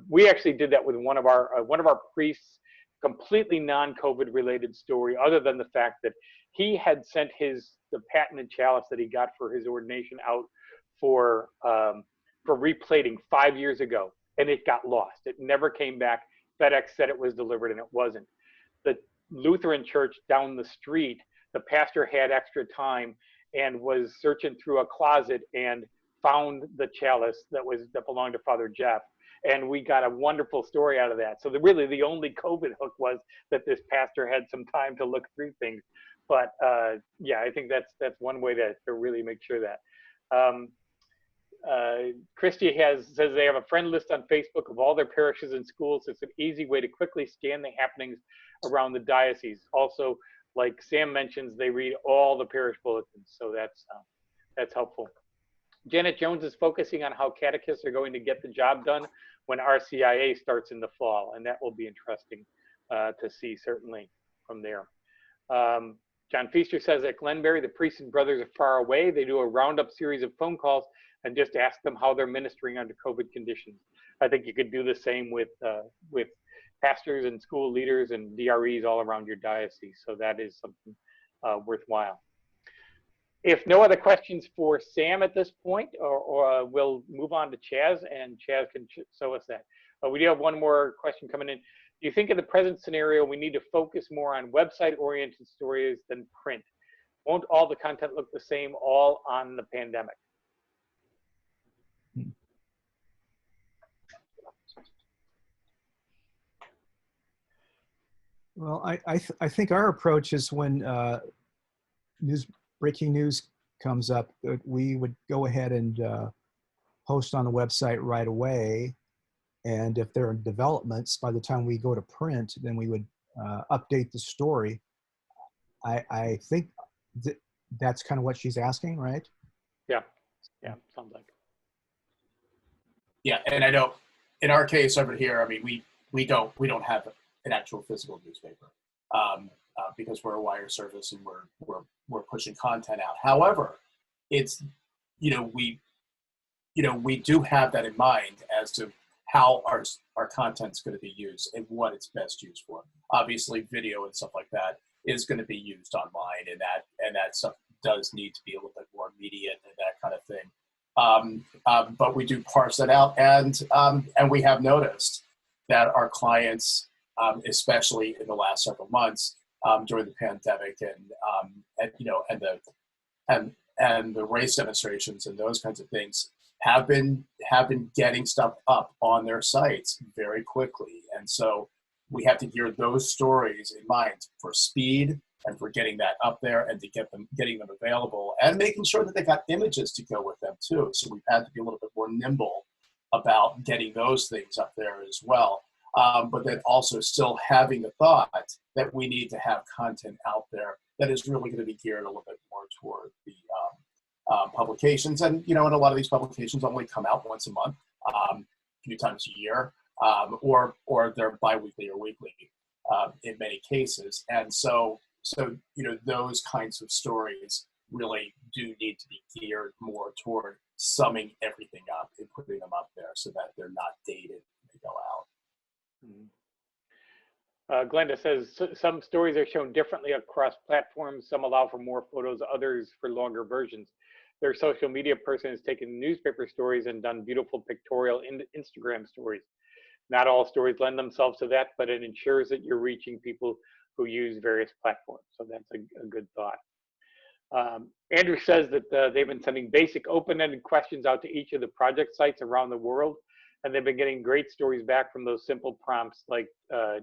We actually did that with one of our priests, completely non-COVID related story, other than the fact that he had sent the patented chalice that he got for his ordination out for replating 5 years ago, and it got lost. It never came back. FedEx said it was delivered, and it wasn't. The Lutheran church down the street, the pastor had extra time and was searching through a closet and found the chalice that belonged to Father Jeff. And we got a wonderful story out of that. So really the only COVID hook was that this pastor had some time to look through things. But yeah, I think that's one way to really make sure that. Christy says they have a friend list on Facebook of all their parishes and schools. It's an easy way to quickly scan the happenings around the diocese. Also, like Sam mentions, they read all the parish bulletins, so that's helpful. Janet Jones is focusing on how catechists are going to get the job done when RCIA starts in the fall, and that will be interesting to see, certainly, from there. John Feaster says at Glenberry, the priests and brothers are far away. They do a roundup series of phone calls and just ask them how they're ministering under COVID conditions. I think you could do the same with pastors and school leaders and DREs all around your diocese. So that is something worthwhile. If no other questions for Sam at this point, or we'll move on to Chaz, and Chaz can show us that. We do have one more question coming in. Do you think in the present scenario, we need to focus more on website-oriented stories than print? Won't all the content look the same all on the pandemic? Well, I think our approach is when breaking news comes up, that we would go ahead and post on the website right away. And if there are developments, by the time we go to print, then we would update the story. I think that's kind of what she's asking, right? Yeah, sounds like. Yeah, and I know in our case over here, I mean, we don't have an actual physical newspaper because we're a wire service and we're pushing content out. However, it's we do have that in mind as to how our content's going to be used and what it's best used for. Obviously, video and stuff like that is going to be used online, and that stuff does need to be a little bit more immediate and that kind of thing. But we do parse that out, and we have noticed that our clients, especially in the last several months during the pandemic, and the race demonstrations and those kinds of things, have been getting stuff up on their sites very quickly. And so we have to gear those stories in mind for speed for getting that up there and to getting them available, and making sure that they got images to go with them too. So we've had to be a little bit more nimble about getting those things up there as well. But then also still having the thought that we need to have content out there that is really going to be geared a little bit more toward the publications. And, and a lot of these publications only come out once a month, a few times a year, or they're biweekly or weekly in many cases. And so those kinds of stories really do need to be geared more toward summing everything up and putting them up there so that they're not dated when they go out. Glenda says some stories are shown differently across platforms. Some allow for more photos, others for longer versions. Their social media person has taken newspaper stories and done beautiful pictorial Instagram stories. Not all stories lend themselves to that, but it ensures that you're reaching people who use various platforms. So that's a good thought. Andrew says that they've been sending basic open-ended questions out to each of the project sites around the world, and they've been getting great stories back from those simple prompts, like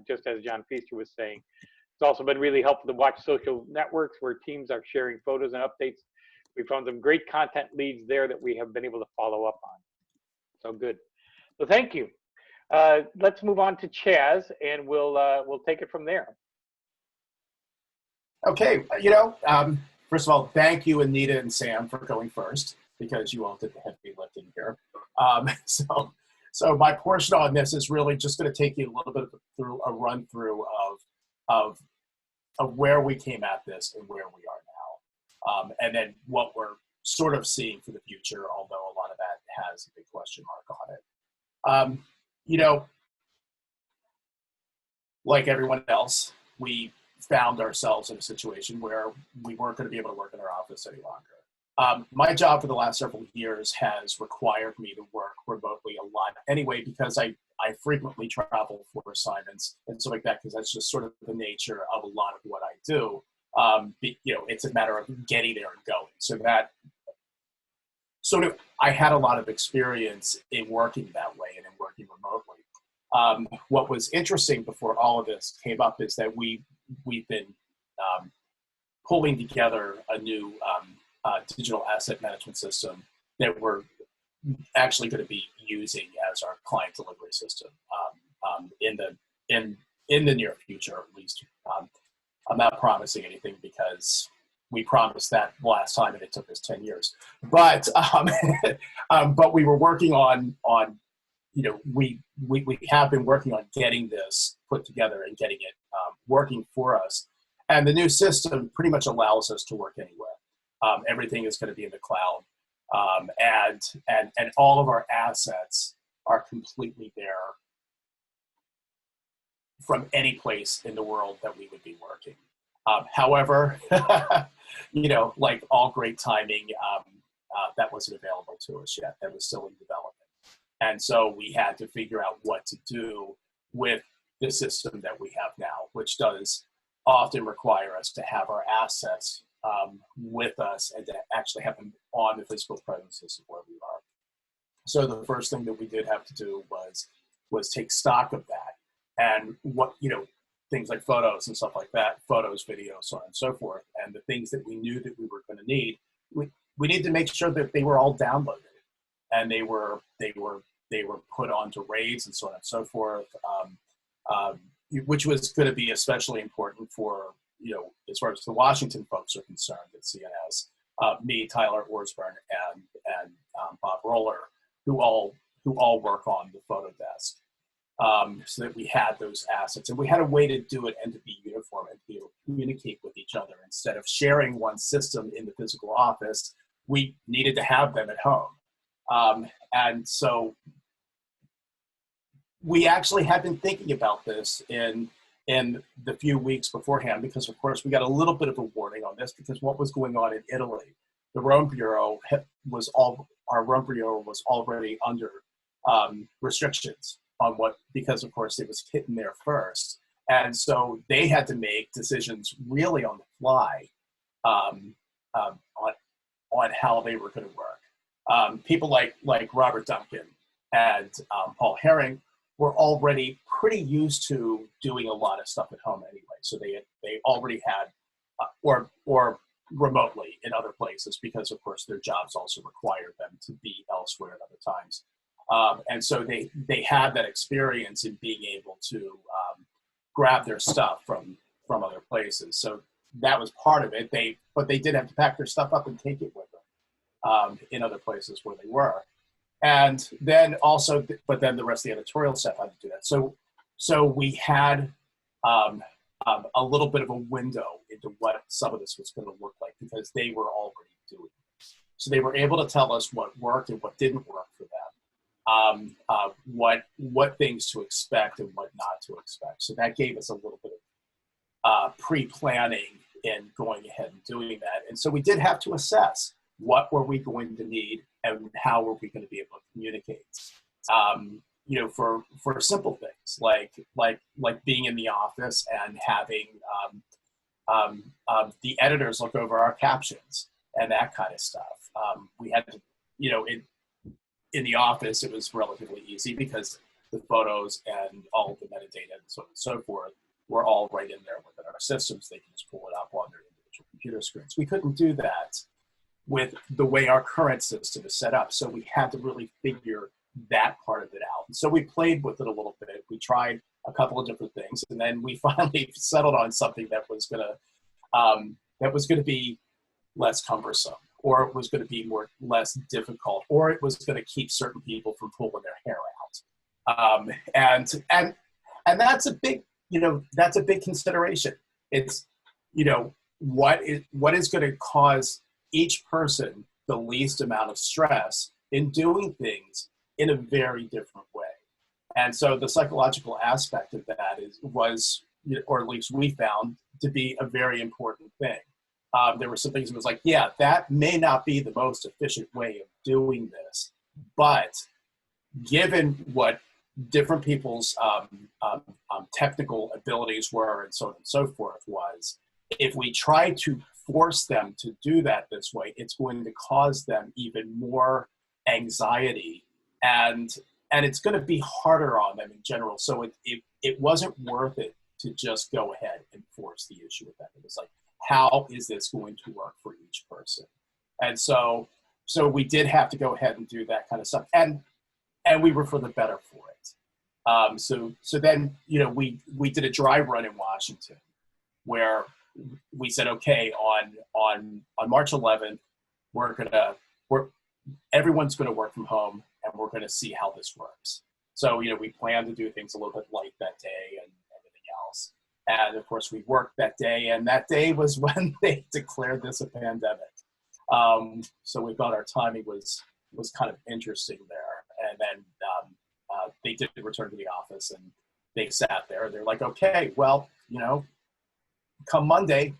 just as John Feaster was saying. It's also been really helpful to watch social networks where teams are sharing photos and updates. We found some great content leads there that we have been able to follow up on. So good. So thank you. Let's move on to Chaz, and we'll take it from there. Okay, first of all, thank you, Anita and Sam, for going first, because you all did the heavy lifting here. So my portion on this is really just going to take you a little bit through a run through of where we came at this and where we are now, and then what we're sort of seeing for the future, although a lot of that has a big question mark on it. Like everyone else, we found ourselves in a situation where we weren't going to be able to work in our office any longer. My job for the last several years has required me to work remotely a lot anyway, because I frequently travel for assignments and stuff like that, because that's just sort of the nature of a lot of what I do. It's a matter of getting there and going. So that sort of, I had a lot of experience in working that way and in working remotely. What was interesting before all of this came up is that we've been pulling together a new digital asset management system that we're actually going to be using as our client delivery system in the near future, at least. I'm not promising anything because we promised that last time and it took us 10 years. But but we were working on we have been working on getting this put together and getting it working for us. And the new system pretty much allows us to work anywhere. Everything is going to be in the cloud, and all of our assets are completely there from any place in the world that we would be working. However, like all great timing, that wasn't available to us yet. That was still in development. And so we had to figure out what to do with the system that we have now, which does often require us to have our assets with us and to actually have them on the physical premises of where we are. So the first thing that we did have to do was take stock of that, and what, things like photos and stuff like that, photos, videos, so on and so forth, and the things that we knew that we were going to need, we need to make sure that they were all downloaded and they were put onto RAIDs and so on and so forth, which was going to be especially important for, as far as the Washington folks are concerned at CNS, me, Tyler Orsburn, and Bob Roller, who all work on the photo desk, so that we had those assets and we had a way to do it and to be uniform and to be able to communicate with each other. Instead of sharing one system in the physical office, we needed to have them at home. And so we actually had been thinking about this in the few weeks beforehand, because of course we got a little bit of a warning on this, because what was going on in Italy, the Rome Bureau was already under restrictions on because of course it was hitting there first. And so they had to make decisions really on the fly on how they were going to work. People like Robert Duncan and Paul Herring were already pretty used to doing a lot of stuff at home anyway. So they already had or remotely in other places, because of course their jobs also require them to be elsewhere at other times. And so they had that experience in being able to grab their stuff from other places. So that was part of it. But they did have to pack their stuff up and take it with them in other places where they were. And then also, but then the rest of the editorial staff had to do that. So we had a little bit of a window into what some of this was going to look like, because they were already doing it. So they were able to tell us what worked and what didn't work for them, what things to expect and what not to expect. So that gave us a little bit of pre-planning in going ahead and doing that. And so we did have to assess what were we going to need and how were we going to be able to communicate. For simple things like being in the office and having the editors look over our captions and that kind of stuff. We had to, in the office, it was relatively easy because the photos and all of the metadata and so on and so forth were all right in there within our systems. They can just pull it up on their individual computer screens. We couldn't do that with the way our current system is set up. So we had to really figure that part of it out. And so we played with it a little bit. We tried a couple of different things, and then we finally settled on something that was gonna be less cumbersome, or it was gonna be less difficult, or it was gonna keep certain people from pulling their hair out. And that's a big, that's a big consideration. It's, what is gonna cause each person the least amount of stress in doing things in a very different way. And so the psychological aspect of that was, or at least we found, to be a very important thing. There were some things that was like, yeah, that may not be the most efficient way of doing this, but given what different people's technical abilities were and so on and so forth was, if we try to force them to do that this way, it's going to cause them even more anxiety, and it's going to be harder on them in general. So it wasn't worth it to just go ahead and force the issue with them. It was like, how is this going to work for each person? And so we did have to go ahead and do that kind of stuff, and we were for the better for it. So then we did a dry run in Washington where we said, okay, on March 11th, everyone's going to work from home, and we're going to see how this works. So, we planned to do things a little bit light that day and everything else. And of course, we worked that day, and that day was when they declared this a pandemic. So we thought our timing was kind of interesting there. And then they did return to the office, and they sat there. They're like, okay, well, come Monday,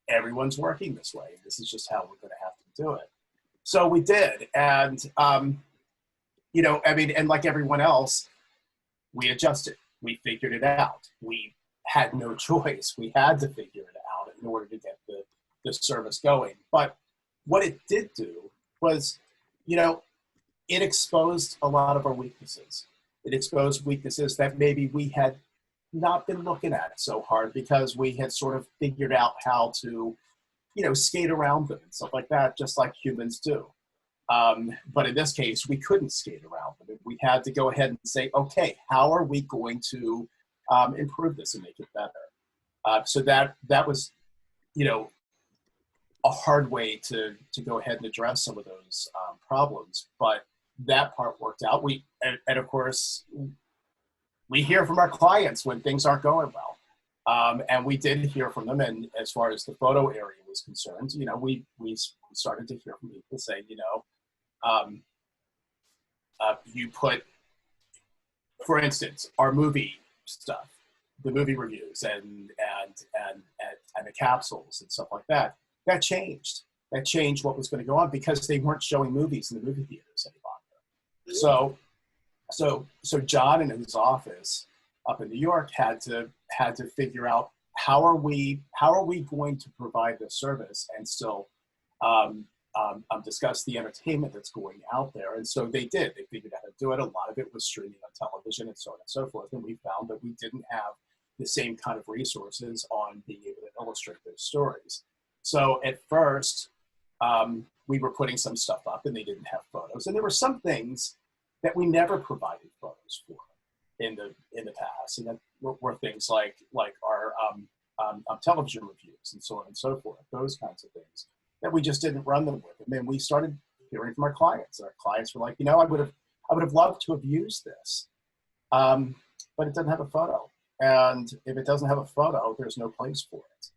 everyone's working this way. This is just how we're going to have to do it. So we did. And, and like everyone else, we adjusted. We figured it out. We had no choice. We had to figure it out in order to get the service going. But what it did do was, it exposed a lot of our weaknesses. It exposed weaknesses that maybe we had not been looking at so hard because we had sort of figured out how to, skate around them and stuff like that, just like humans do. But in this case, we couldn't skate around them. We had to go ahead and say, okay, how are we going to improve this and make it better? So that was, a hard way to go ahead and address some of those problems. But that part worked out. And of course, we hear from our clients when things aren't going well. And we did hear from them. And as far as the photo area was concerned, we started to hear from people say, you put, for instance, our movie stuff, the movie reviews and the capsules and stuff like that, that changed. That changed what was going to go on because they weren't showing movies in the movie theaters any longer. So John in his office up in New York had to figure out how are we going to provide this service and still discuss the entertainment that's going out there. And so they did. They figured out how to do it. A lot of it was streaming on television and so on and so forth. And we found that we didn't have the same kind of resources on being able to illustrate those stories. So at first, we were putting some stuff up and they didn't have photos. And there were some things that we never provided photos for in the past. And that were things like our television reviews and so on and so forth, those kinds of things that we just didn't run them with. And then we started hearing from our clients. Our clients were like, I would have loved to have used this, but it doesn't have a photo. And if it doesn't have a photo, there's no place for it.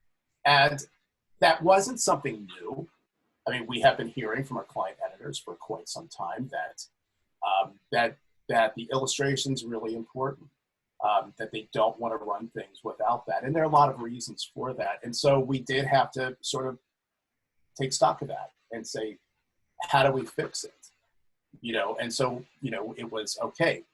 And that wasn't something new. I mean, we have been hearing from our client editors for quite some time that the illustration's really important, that they don't want to run things without that. And there are a lot of reasons for that. And so we did have to sort of take stock of that and say, how do we fix it? And so, it was, okay,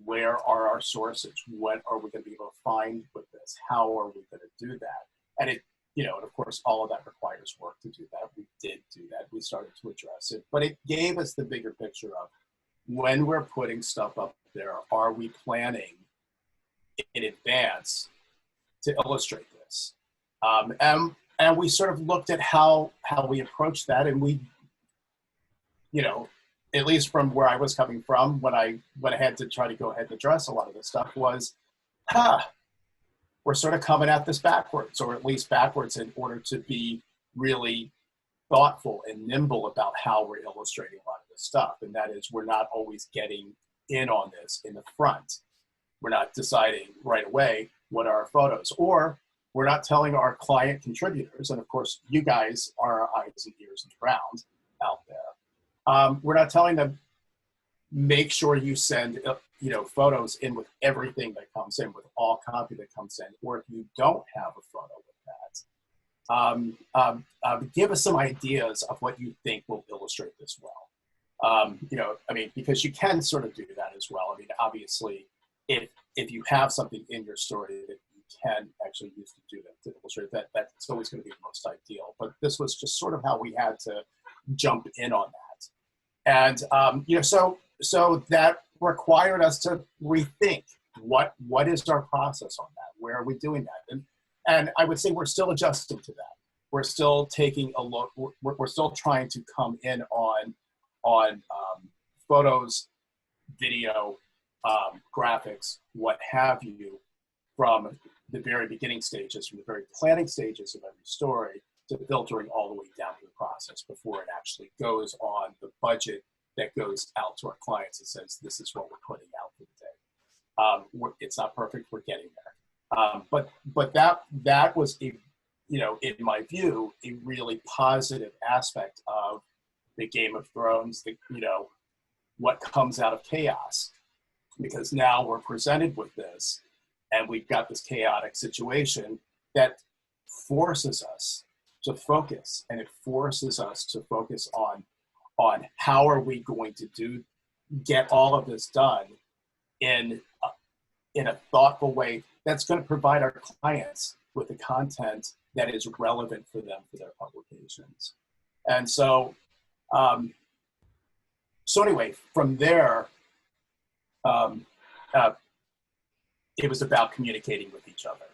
where are our sources? What are we going to be able to find with this? How are we going to do that? And it, and of course, all of that requires work to do that. We did do that. We started to address it, but it gave us the bigger picture of when we're putting stuff up there, are we planning in advance to illustrate this? And we sort of looked at how we approached that, and we, at least from where I was coming from, when I went ahead to try to go ahead and address a lot of this stuff was, we're sort of coming at this backwards, or at least backwards in order to be really thoughtful and nimble about how we're illustrating a lot of this stuff. And that is, we're not always getting in on this in the front. We're not deciding right away what are our photos, or we're not telling our client contributors, and of course, you guys are our eyes and ears and ground out there. We're not telling them, make sure you send photos in with everything that comes in, with all copy that comes in, or if you don't have a photo with that, give us some ideas of what you think will illustrate this well. Because you can sort of do that as well. I mean, obviously, if you have something in your story that you can actually use to do that, to illustrate that, that's always going to be the most ideal. But this was just sort of how we had to jump in on that. And, so that required us to rethink what is our process on that? Where are we doing that? And I would say we're still adjusting to that. We're still taking a look. We're still trying to come in on photos, video, graphics, what have you, from the very beginning stages, from the very planning stages of every story, to filtering all the way down to the process before it actually goes on the budget that goes out to our clients and says, this is what we're putting out for the day. It's not perfect, we're getting there. But that was, in my view, a really positive aspect of the Game of Thrones, what comes out of chaos. Because now we're presented with this, and we've got this chaotic situation that forces us to focus, and it forces us to focus on how are we going to get all of this done in a thoughtful way that's going to provide our clients with the content that is relevant for them for their publications. And so, anyway, from there, it was about communicating with each other.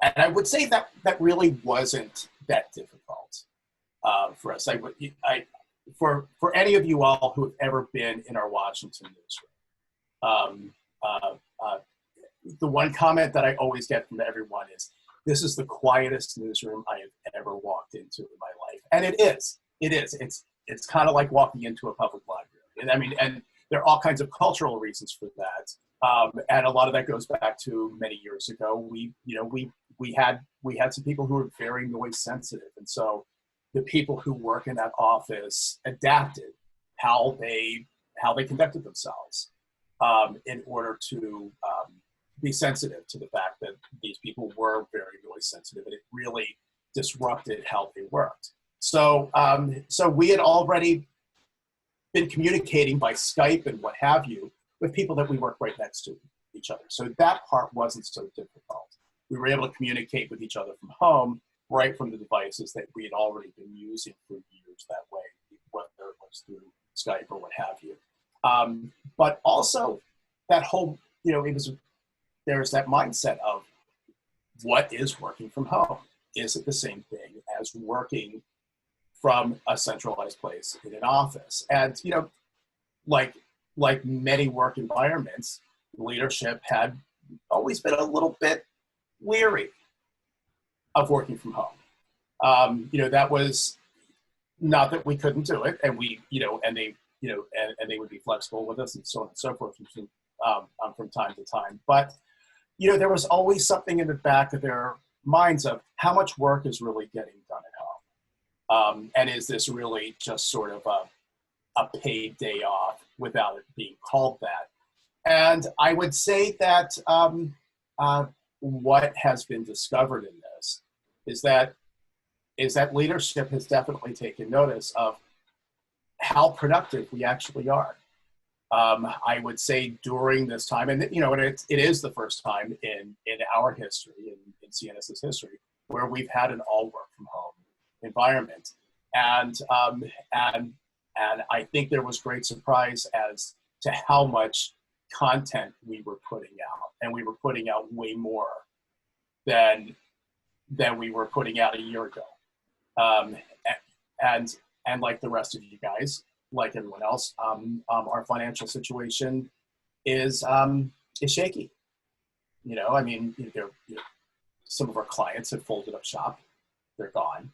And I would say that really wasn't that difficult for us. For any of you all who have ever been in our Washington newsroom, the one comment that I always get from everyone is, this is the quietest newsroom I have ever walked into in my life. And it is. It's kind of like walking into a public library. And there are all kinds of cultural reasons for that. And a lot of that goes back to many years ago. We had some people who were very noise sensitive. And so the people who work in that office adapted how they conducted themselves in order to be sensitive to the fact that these people were very noise sensitive, and it really disrupted how they worked. So we had already been communicating by Skype and what have you with people that we work right next to each other. So that part wasn't so difficult. We were able to communicate with each other from home, right from the devices that we had already been using for years that way, whether it was through Skype or what have you. But also that whole, there's that mindset of what is working from home? Is it the same thing as working from a centralized place in an office? And, you know, like many work environments, leadership had always been a little bit leery of working from home. You know, that was not that we couldn't do it, and we, you know, and they, you know, and they would be flexible with us and so on and so forth from time to time. But, you know, there was always something in the back of their minds of how much work is really getting done at home. And is this really just sort of a paid day off without it being called that? And I would say that what has been discovered in this is that leadership has definitely taken notice of how productive we actually are. I would say during this time, and you know, and it is the first time in our history, in CNS's history, where we've had an all work from home environment, and I think there was great surprise as to how much content we were putting out, and we were putting out way more than we were putting out a year ago. And like the rest of you guys, like everyone else, our financial situation is shaky. You know, I mean, some of our clients have folded up shop; they're gone.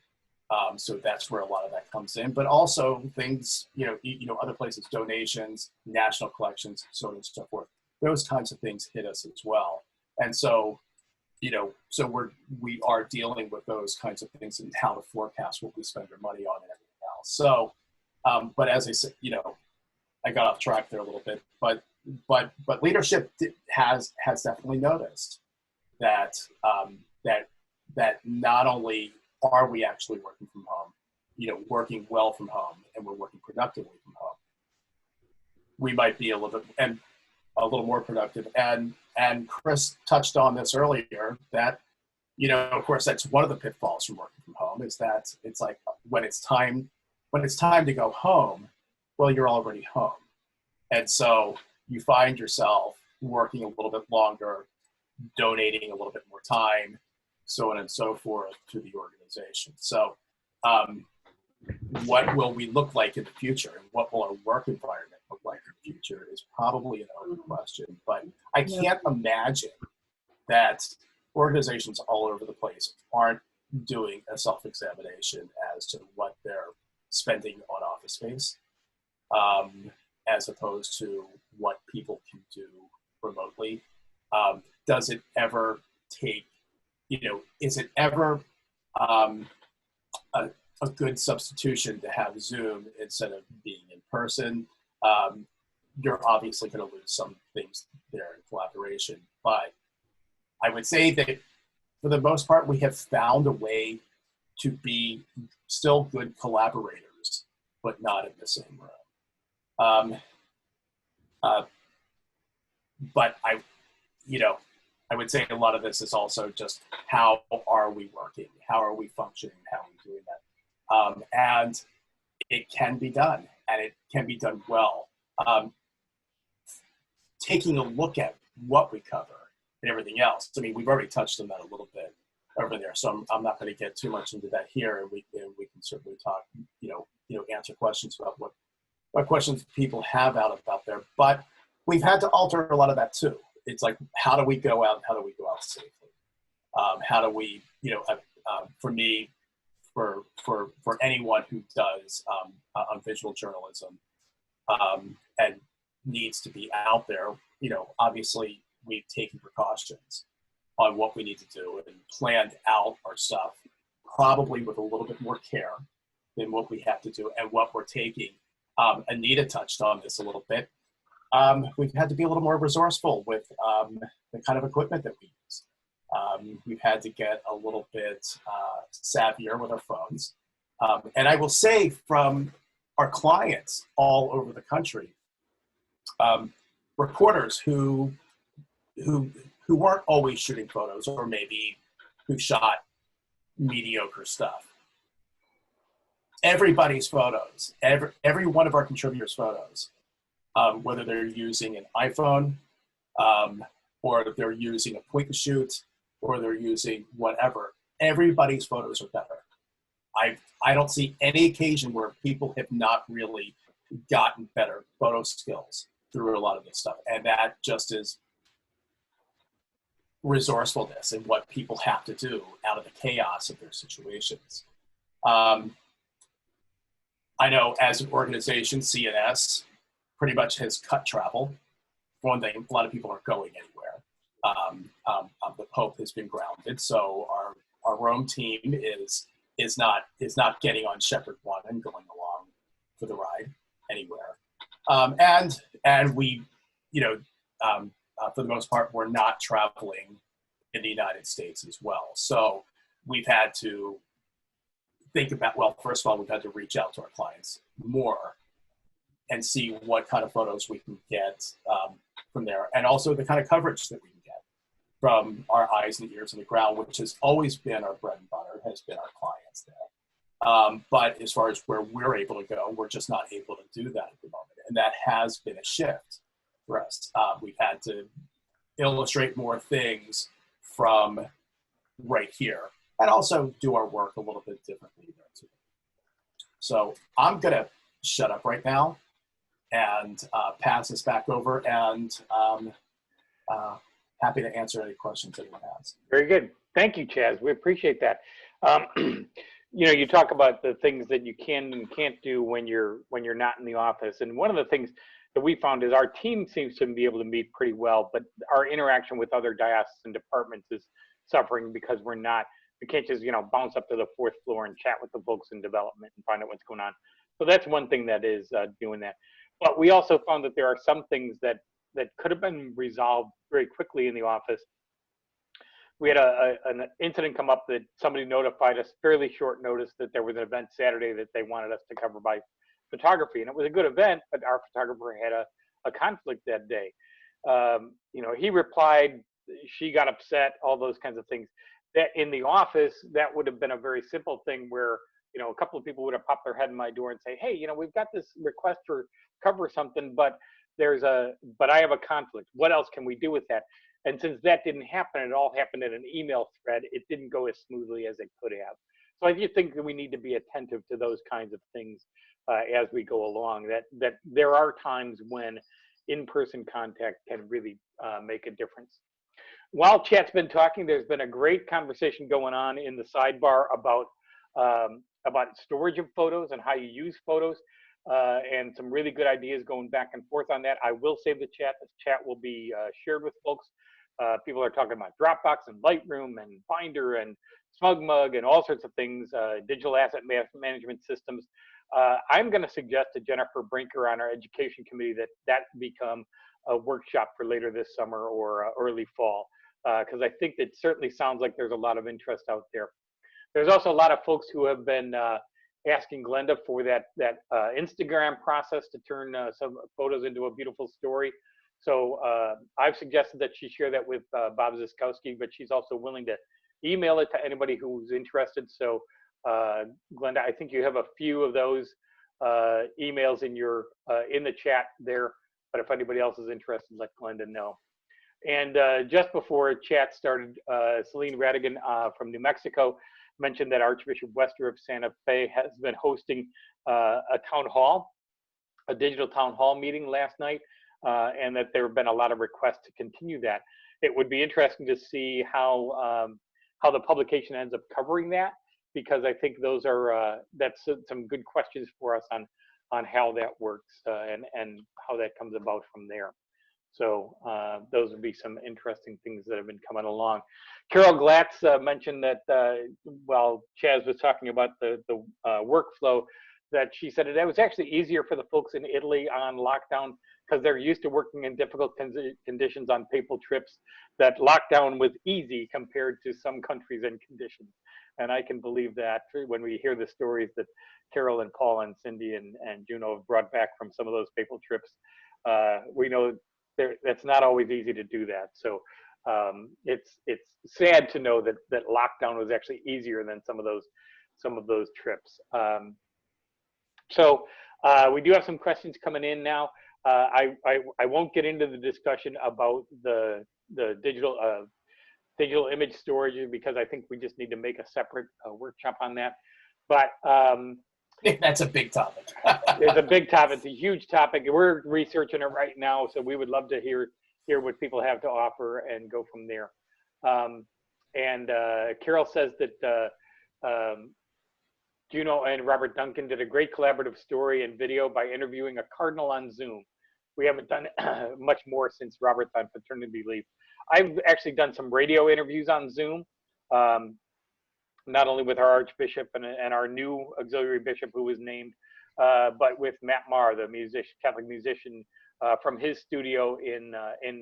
So that's where a lot of that comes in. But also things, you know, other places, donations, national collections, so on and so forth. Those kinds of things hit us as well. And so, you know, so we are dealing with those kinds of things and how to forecast what we spend our money on and everything else. So, but as I said, you know, I got off track there a little bit, but leadership has definitely noticed that that not only are we actually working from home, you know, working well from home, and we're working productively from home, we might be a little more productive. And Chris touched on this earlier, that, you know, of course, that's one of the pitfalls from working from home, is that it's like when it's time to go home, well, you're already home. And so you find yourself working a little bit longer, donating a little bit more time, so on and so forth to the organization. So what will we look like in the future, and what will our work environment look like in the future is probably an open question. But I can't imagine that organizations all over the place aren't doing a self-examination as to what they're spending on office space, as opposed to what people can do remotely. Does it ever take, you know, is it ever a good substitution to have Zoom instead of being in person? You're obviously going to lose some things there in collaboration, but I would say that for the most part, we have found a way to be still good collaborators, but not in the same room. But I would say a lot of this is also just how are we working? How are we functioning? How are we doing that? And it can be done, and it can be done well. Taking a look at what we cover and everything else. I mean, we've already touched on that a little bit over there, so I'm not going to get too much into that here, and we can certainly talk, answer questions about what questions people have out there. But we've had to alter a lot of that too. It's like, how do we go out? How do we go out safely? How do we, for me, for anyone who does visual journalism and needs to be out there, obviously we've taken precautions on what we need to do and planned out our stuff, probably with a little bit more care than what we have to do and what we're taking. Anita touched on this a little bit. We've had to be a little more resourceful with the kind of equipment that we use. We've had to get a little bit savvier with our phones. And I will say, from our clients all over the country, reporters who weren't always shooting photos, or maybe who shot mediocre stuff. Everybody's photos, every one of our contributors' photos, whether they're using an iPhone, or they're using a point and shoot, or they're using whatever. Everybody's photos are better. I don't see any occasion where people have not really gotten better photo skills through a lot of this stuff. And that just is resourcefulness and what people have to do out of the chaos of their situations. I know as an organization, CNS pretty much has cut travel. For one thing, a lot of people aren't going anywhere. The Pope has been grounded, so our Rome team is not getting on Shepherd One and going along for the ride anywhere. And we, for the most part, we're not traveling in the United States as well. So we've had to think about, well, first of all, we've had to reach out to our clients more and see what kind of photos we can get from there, and also the kind of coverage that we can get from our eyes and ears on the ground, which has always been our bread and butter, has been our clients there. But as far as where we're able to go, we're just not able to do that at the moment. And that has been a shift for us. We've had to illustrate more things from right here and also do our work a little bit differently there too. So I'm gonna shut up right now and pass this back over, and happy to answer any questions anyone has. Very good. Thank you, Chaz. We appreciate that. You talk about the things that you can and can't do when you're not in the office. And one of the things that we found is our team seems to be able to meet pretty well, but our interaction with other dioceses and departments is suffering because we can't just, bounce up to the fourth floor and chat with the folks in development and find out what's going on. So that's one thing that is doing that. But we also found that there are some things that could have been resolved very quickly in the office. We had an incident come up that somebody notified us fairly short notice that there was an event Saturday that they wanted us to cover by photography. And it was a good event, but our photographer had a conflict that day. He replied, she got upset, all those kinds of things. That in the office, that would have been a very simple thing where, a couple of people would have popped their head in my door and say, hey, we've got this request for cover something, but I have a conflict. What else can we do with that? And since that didn't happen, it all happened in an email thread. It didn't go as smoothly as it could have. So I do think that we need to be attentive to those kinds of things as we go along, that there are times when in-person contact can really make a difference. While chat's been talking, there's been a great conversation going on in the sidebar about storage of photos and how you use photos, and some really good ideas going back and forth on that. I will save the chat. This chat will be shared with folks. People are talking about Dropbox and Lightroom and Finder and SmugMug and all sorts of things, digital asset management systems. I'm going to suggest to Jennifer Brinker on our education committee that become a workshop for later this summer or early fall, because I think it certainly sounds like there's a lot of interest out there. There's also a lot of folks who have been asking Glenda for that Instagram process to turn some photos into a beautiful story. So I've suggested that she share that with Bob Ziskowski, but she's also willing to email it to anybody who's interested. So Glenda, I think you have a few of those emails in the chat there, but if anybody else is interested, let Glenda know. And just before chat started, Celine Radigan from New Mexico mentioned that Archbishop Wester of Santa Fe has been hosting a town hall, a digital town hall meeting last night, and that there have been a lot of requests to continue that. It would be interesting to see how the publication ends up covering that, because I think those are that's some good questions for us on how that works and how that comes about from there. So those would be some interesting things that have been coming along. Carol Glatz mentioned that while Chaz was talking about the workflow, that she said it was actually easier for the folks in Italy on lockdown because they're used to working in difficult conditions on papal trips, that lockdown was easy compared to some countries and conditions. And I can believe that when we hear the stories that Carol and Paul and Cindy and Juno have brought back from some of those papal trips, we know that's not always easy to do that. So it's sad to know that lockdown was actually easier than some of those trips. So we do have some questions coming in now. I won't get into the discussion about the digital digital image storage, because I think we just need to make a separate workshop on that. But that's a big topic. it's a big topic. It's a huge topic. We're researching it right now, so we would love to hear what people have to offer and go from there. And Carol says that Juno and Robert Duncan did a great collaborative story and video by interviewing a cardinal on Zoom. We haven't done much more since Robert's on paternity leave. I've actually done some radio interviews on Zoom, not only with our Archbishop and our new auxiliary bishop who was named, but with Matt Maher, the Catholic musician from his studio in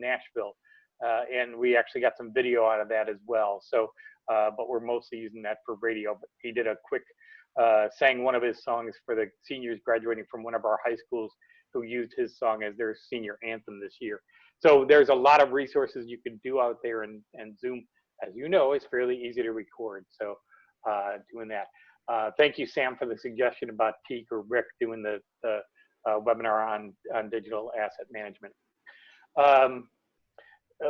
Nashville. And we actually got some video out of that as well. So, but we're mostly using that for radio. But he did a quick, sang one of his songs for the seniors graduating from one of our high schools who used his song as their senior anthem this year. So there's a lot of resources you can do out there, and Zoom, as you know, is fairly easy to record. So doing that. Thank you, Sam, for the suggestion about Teak or Rick doing the webinar on digital asset management.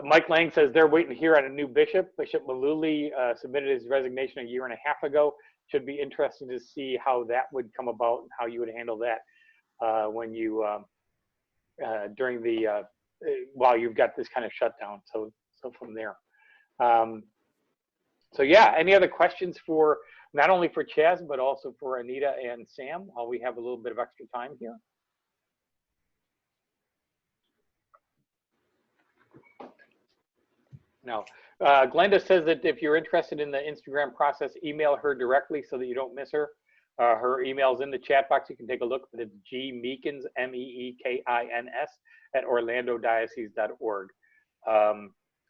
Mike Lang says they're waiting to hear on a new bishop. Bishop Maluli submitted his resignation a year and a half ago. Should be interesting to see how that would come about and how you would handle that when you during the while you've got this kind of shutdown. So from there. So yeah, any other questions for not only for Chaz but also for Anita and Sam while we have a little bit of extra time here? No. Glenda says that if you're interested in the Instagram process, email her directly so that you don't miss her. Her email's in the chat box. You can take a look, but it's gmeekins, MEEKINS, at orlandodiocese.org.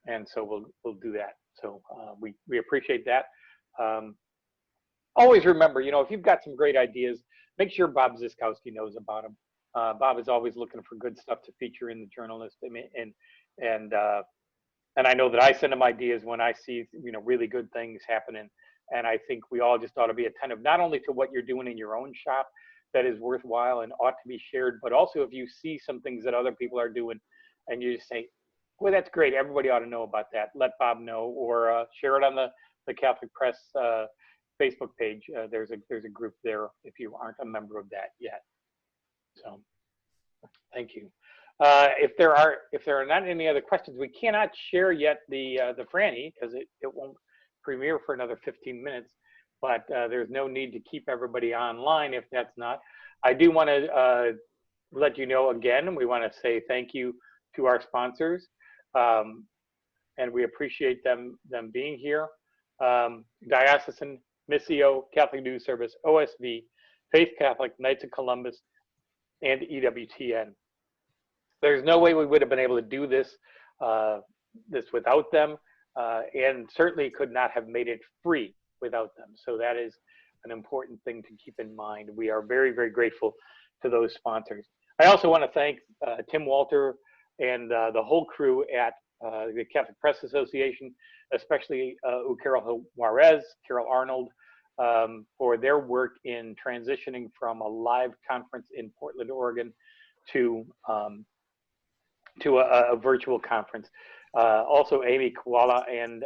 And so we'll do that. So we appreciate that. Always remember, you know, if you've got some great ideas, make sure Bob Ziskowski knows about them. Bob is always looking for good stuff to feature in the Journalist, and I know that I send him ideas when I see, you know, really good things happening. And I think we all just ought to be attentive, not only to what you're doing in your own shop that is worthwhile and ought to be shared, but also if you see some things that other people are doing and you just say, well, that's great, everybody ought to know about that. Let Bob know, or share it on the Catholic Press Facebook page. There's a group there if you aren't a member of that yet. So thank you. If there are not any other questions, we cannot share yet the Franny because it won't premiere for another 15 minutes. But there's no need to keep everybody online if that's not. I do want to let you know again. We want to say thank you to our sponsors, and we appreciate them being here. Diocesan, Missio, Catholic News Service, OSV, Faith Catholic, Knights of Columbus, and EWTN. There's no way we would have been able to do this without them, and certainly could not have made it free without them. So that is an important thing to keep in mind. We are very, very grateful to those sponsors. I also want to thank Tim Walter and the whole crew at the Catholic Press Association, especially Carol Juarez, Carol Arnold, for their work in transitioning from a live conference in Portland, Oregon to a virtual conference. Also, Amy Koala and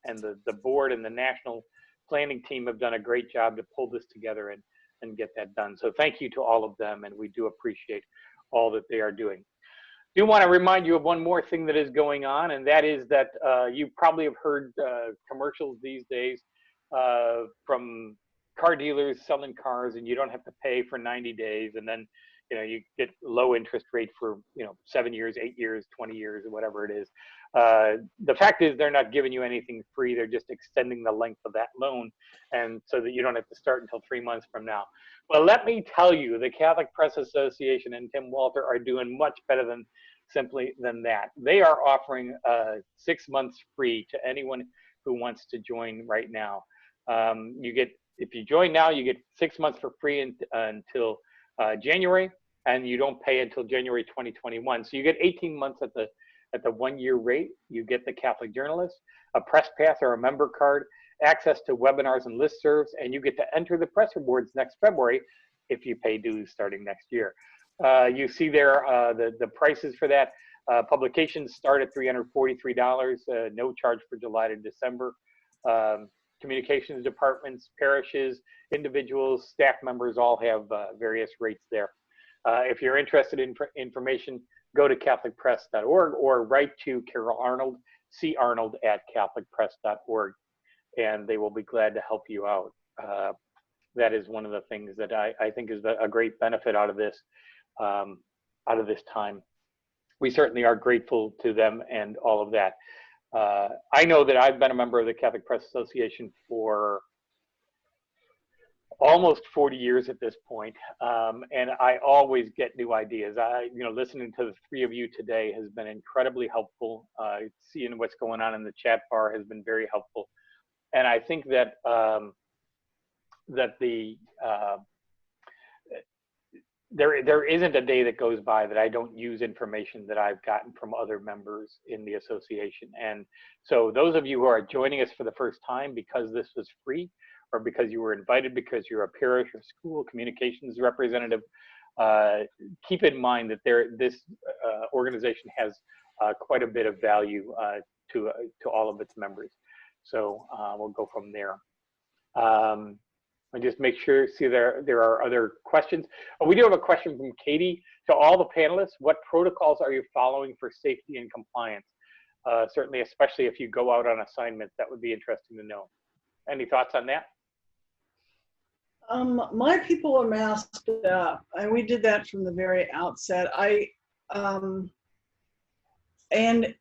the board and the national planning team have done a great job to pull this together and get that done. So thank you to all of them, and we do appreciate all that they are doing. Do want to remind you of one more thing that is going on, and that is that you probably have heard commercials these days from car dealers selling cars, and you don't have to pay for 90 days, and then you get low interest rate for 7 years, 8 years, 20 years, or whatever it is. The fact is they're not giving you anything free. They're just extending the length of that loan, and so that you don't have to start until 3 months from now. Well, let me tell you, the Catholic Press Association and Tim Walter are doing much better than that. They are offering 6 months free to anyone who wants to join right now. If you join now, you get 6 months for free until January, and you don't pay until January 2021. So you get 18 months at the 1 year rate. You get the Catholic Journalist, a press pass or a member card, access to webinars and listservs, and you get to enter the press rewards next February if you pay dues starting next year. You see there the prices for that. Publications start at $343, no charge for July to December. Communications departments, parishes, individuals, staff members all have various rates there. If you're interested in information, go to catholicpress.org or write to Carol Arnold, carnold@catholicpress.org, and they will be glad to help you out. That is one of the things that I think is a great benefit out of this time. We certainly are grateful to them and all of that. I know that I've been a member of the Catholic Press Association for almost 40 years at this point, and I always get new ideas. Listening to the three of you today has been incredibly helpful. Seeing what's going on in the chat bar has been very helpful, and I think that there isn't a day that goes by that I don't use information that I've gotten from other members in the association. And so those of you who are joining us for the first time because this was free, or because you were invited because you're a parish or school communications representative, keep in mind that this organization has quite a bit of value to all of its members. So we'll go from there. And just make sure, see there are other questions. We do have a question from Katie. To all the panelists, what protocols are you following for safety and compliance? Certainly, especially if you go out on assignment, that would be interesting to know. Any thoughts on that? My people are masked up, and we did that from the very outset. And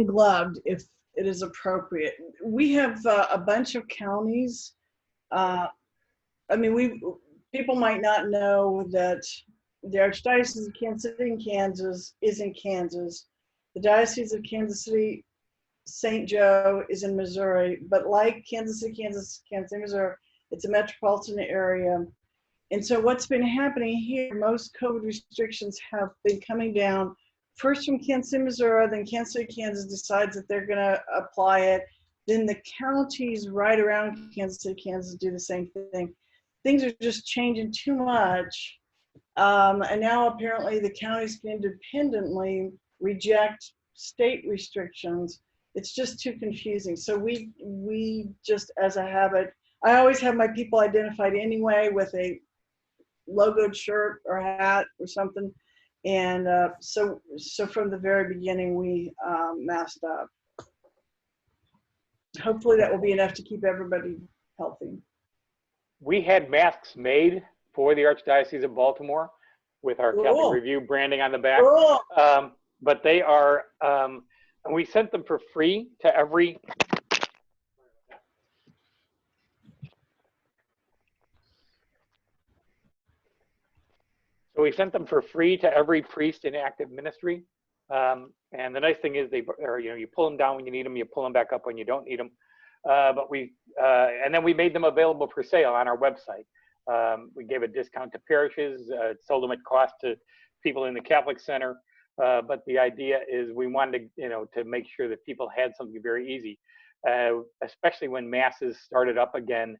gloved if it is appropriate. We have a bunch of counties. People might not know that the Archdiocese of Kansas City in Kansas is in Kansas. The Diocese of Kansas City, St. Joe is in Missouri, but like Kansas City, Kansas City, Missouri, it's a metropolitan area. And so what's been happening here, most COVID restrictions have been coming down first from Kansas City, Missouri, then Kansas City, Kansas decides that they're gonna apply it. Then the counties right around Kansas City, Kansas do the same thing. Things are just changing too much. And now apparently the counties can independently reject state restrictions. It's just too confusing. So we just, as a habit, I always have my people identified anyway with a logoed shirt or hat or something. And so from the very beginning, we masked up. Hopefully that will be enough to keep everybody healthy. We had masks made for the Archdiocese of Baltimore with our Catholic Review branding on the back. Cool. But they are, and we sent them for free to every, priest in active ministry. And the nice thing is you pull them down when you need them, you pull them back up when you don't need them. And then we made them available for sale on our website. We gave a discount to parishes, sold them at cost to people in the Catholic Center. But the idea is we wanted to make sure that people had something very easy, especially when masses started up again,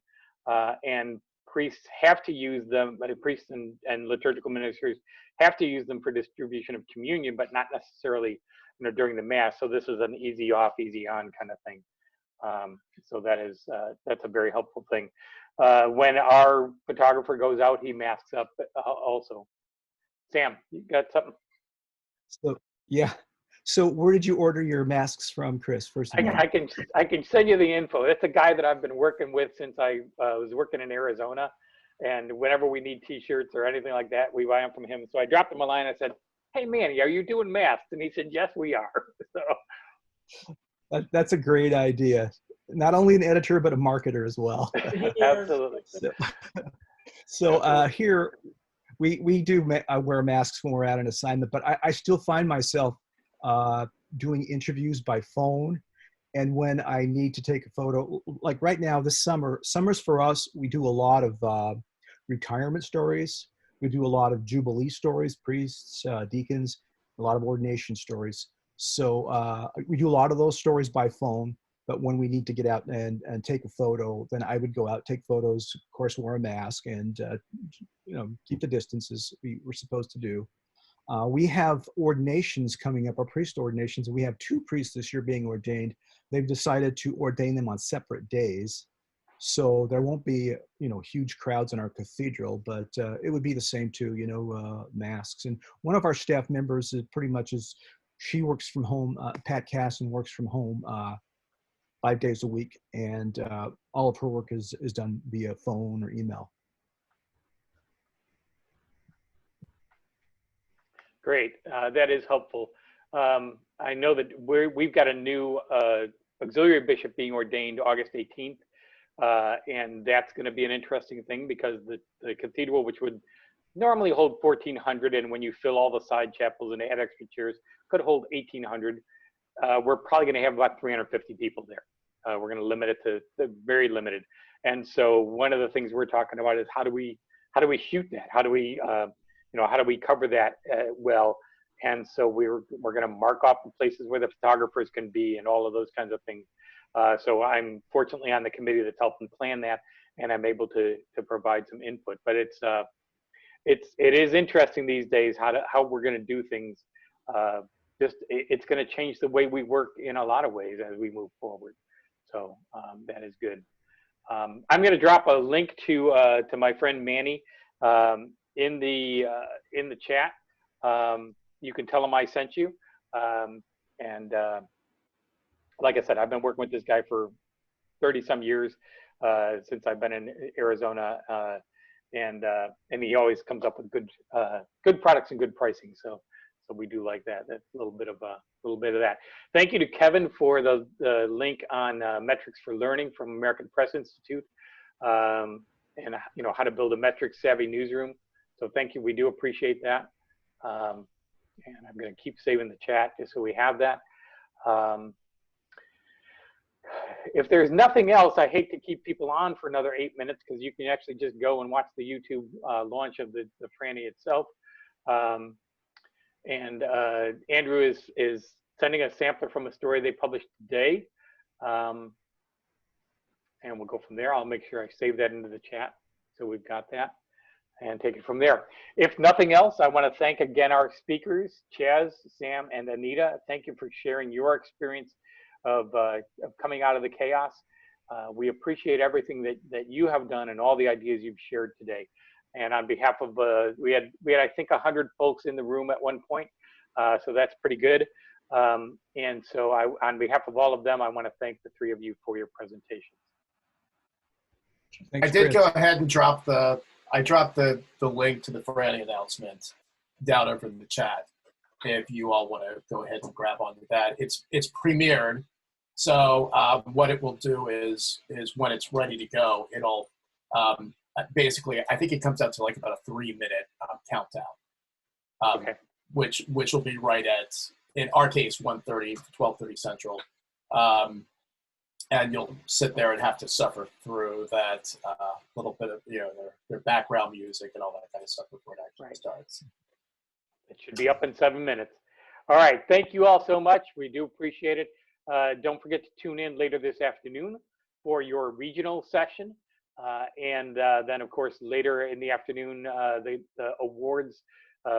and priests have to use them, but priests and liturgical ministers have to use them for distribution of communion, but not necessarily during the mass. So this is an easy off, easy on kind of thing. So that's a very helpful thing. When our photographer goes out, he masks up also. Sam, you got something? So yeah. So where did you order your masks from, Chris? First of all, I can send you the info. It's a guy that I've been working with since I was working in Arizona, and whenever we need T-shirts or anything like that, we buy them from him. So I dropped him a line. I said, "Hey, Manny, are you doing masks?" And he said, "Yes, we are." So that's a great idea. Not only an editor, but a marketer as well. Absolutely. So here, we do wear masks when we're at an assignment, but I still find myself doing interviews by phone. And when I need to take a photo, like right now, this summers for us, we do a lot of retirement stories. We do a lot of Jubilee stories, priests, deacons, a lot of ordination stories. So we do a lot of those stories by phone, but when we need to get out and take a photo, then I would go out, take photos, of course, wear a mask and, keep the distances we're supposed to do. We have ordinations coming up, our priest ordinations, and we have 2 priests this year being ordained. They've decided to ordain them on separate days. So there won't be, huge crowds in our cathedral, but it would be the same too, masks. And one of our staff members is pretty much she works from home, Pat Casson works from home 5 days a week, and all of her work is done via phone or email. Great, that is helpful. I know that we've got a new auxiliary bishop being ordained August 18th, and that's going to be an interesting thing because the cathedral, which would normally hold 1,400, and when you fill all the side chapels and add extra chairs, could hold 1,800. We're probably going to have about 350 people there. We're going to limit it to very limited. And so one of the things we're talking about is how do we shoot that? How do we how do we cover that well? And so we're going to mark off the places where the photographers can be and all of those kinds of things. So I'm fortunately on the committee that's helping plan that, and I'm able to provide some input. But it is interesting these days how we're going to do things. It's going to change the way we work in a lot of ways as we move forward. So that is good. I'm going to drop a link to my friend Manny in the chat. You can tell him I sent you. Like I said, I've been working with this guy for 30 some years since I've been in Arizona, and he always comes up with good products and good pricing. So we do like that. That's a little bit of that. Thank you to Kevin for the link on metrics for learning from American Press Institute, and how to build a metrics savvy newsroom. So thank you. We do appreciate that. And I'm going to keep saving the chat just so we have that. If there's nothing else, I hate to keep people on for another 8 minutes because you can actually just go and watch the YouTube launch of the Franny itself. And Andrew is sending a sampler from a story they published today. And we'll go from there. I'll make sure I save that into the chat so we've got that and take it from there. If nothing else, I want to thank again our speakers, Chaz, Sam, and Anita. Thank you for sharing your experience of coming out of the chaos. We appreciate everything that you have done and all the ideas you've shared today. And on behalf of, we had I think 100 folks in the room at one point, so that's pretty good. And so on behalf of all of them, I want to thank the 3 of you for your presentations. Thanks, I did Chris. go ahead and dropped the link to the Franny announcement down over in the chat. If you all want to go ahead and grab onto that, it's premiered. So what it will do is when it's ready to go, it'll basically, I think it comes out to like about a 3-minute countdown, Okay. which will be right at, in our case, 1:30 to 12:30 Central. And you'll sit there and have to suffer through that little bit of their background music and all that kind of stuff before it actually starts. It should be up in 7 minutes. All right. Thank you all so much. We do appreciate it. Don't forget to tune in later this afternoon for your regional session. And then, of course, later in the afternoon, the awards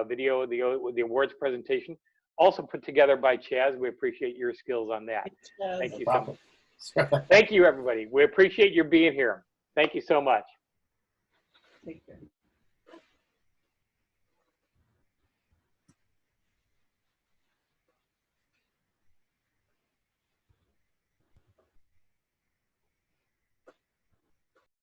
video, the awards presentation, also put together by Chaz. We appreciate your skills on that. Thank you so much. Thank you, everybody. We appreciate your being here. Thank you so much. Take care.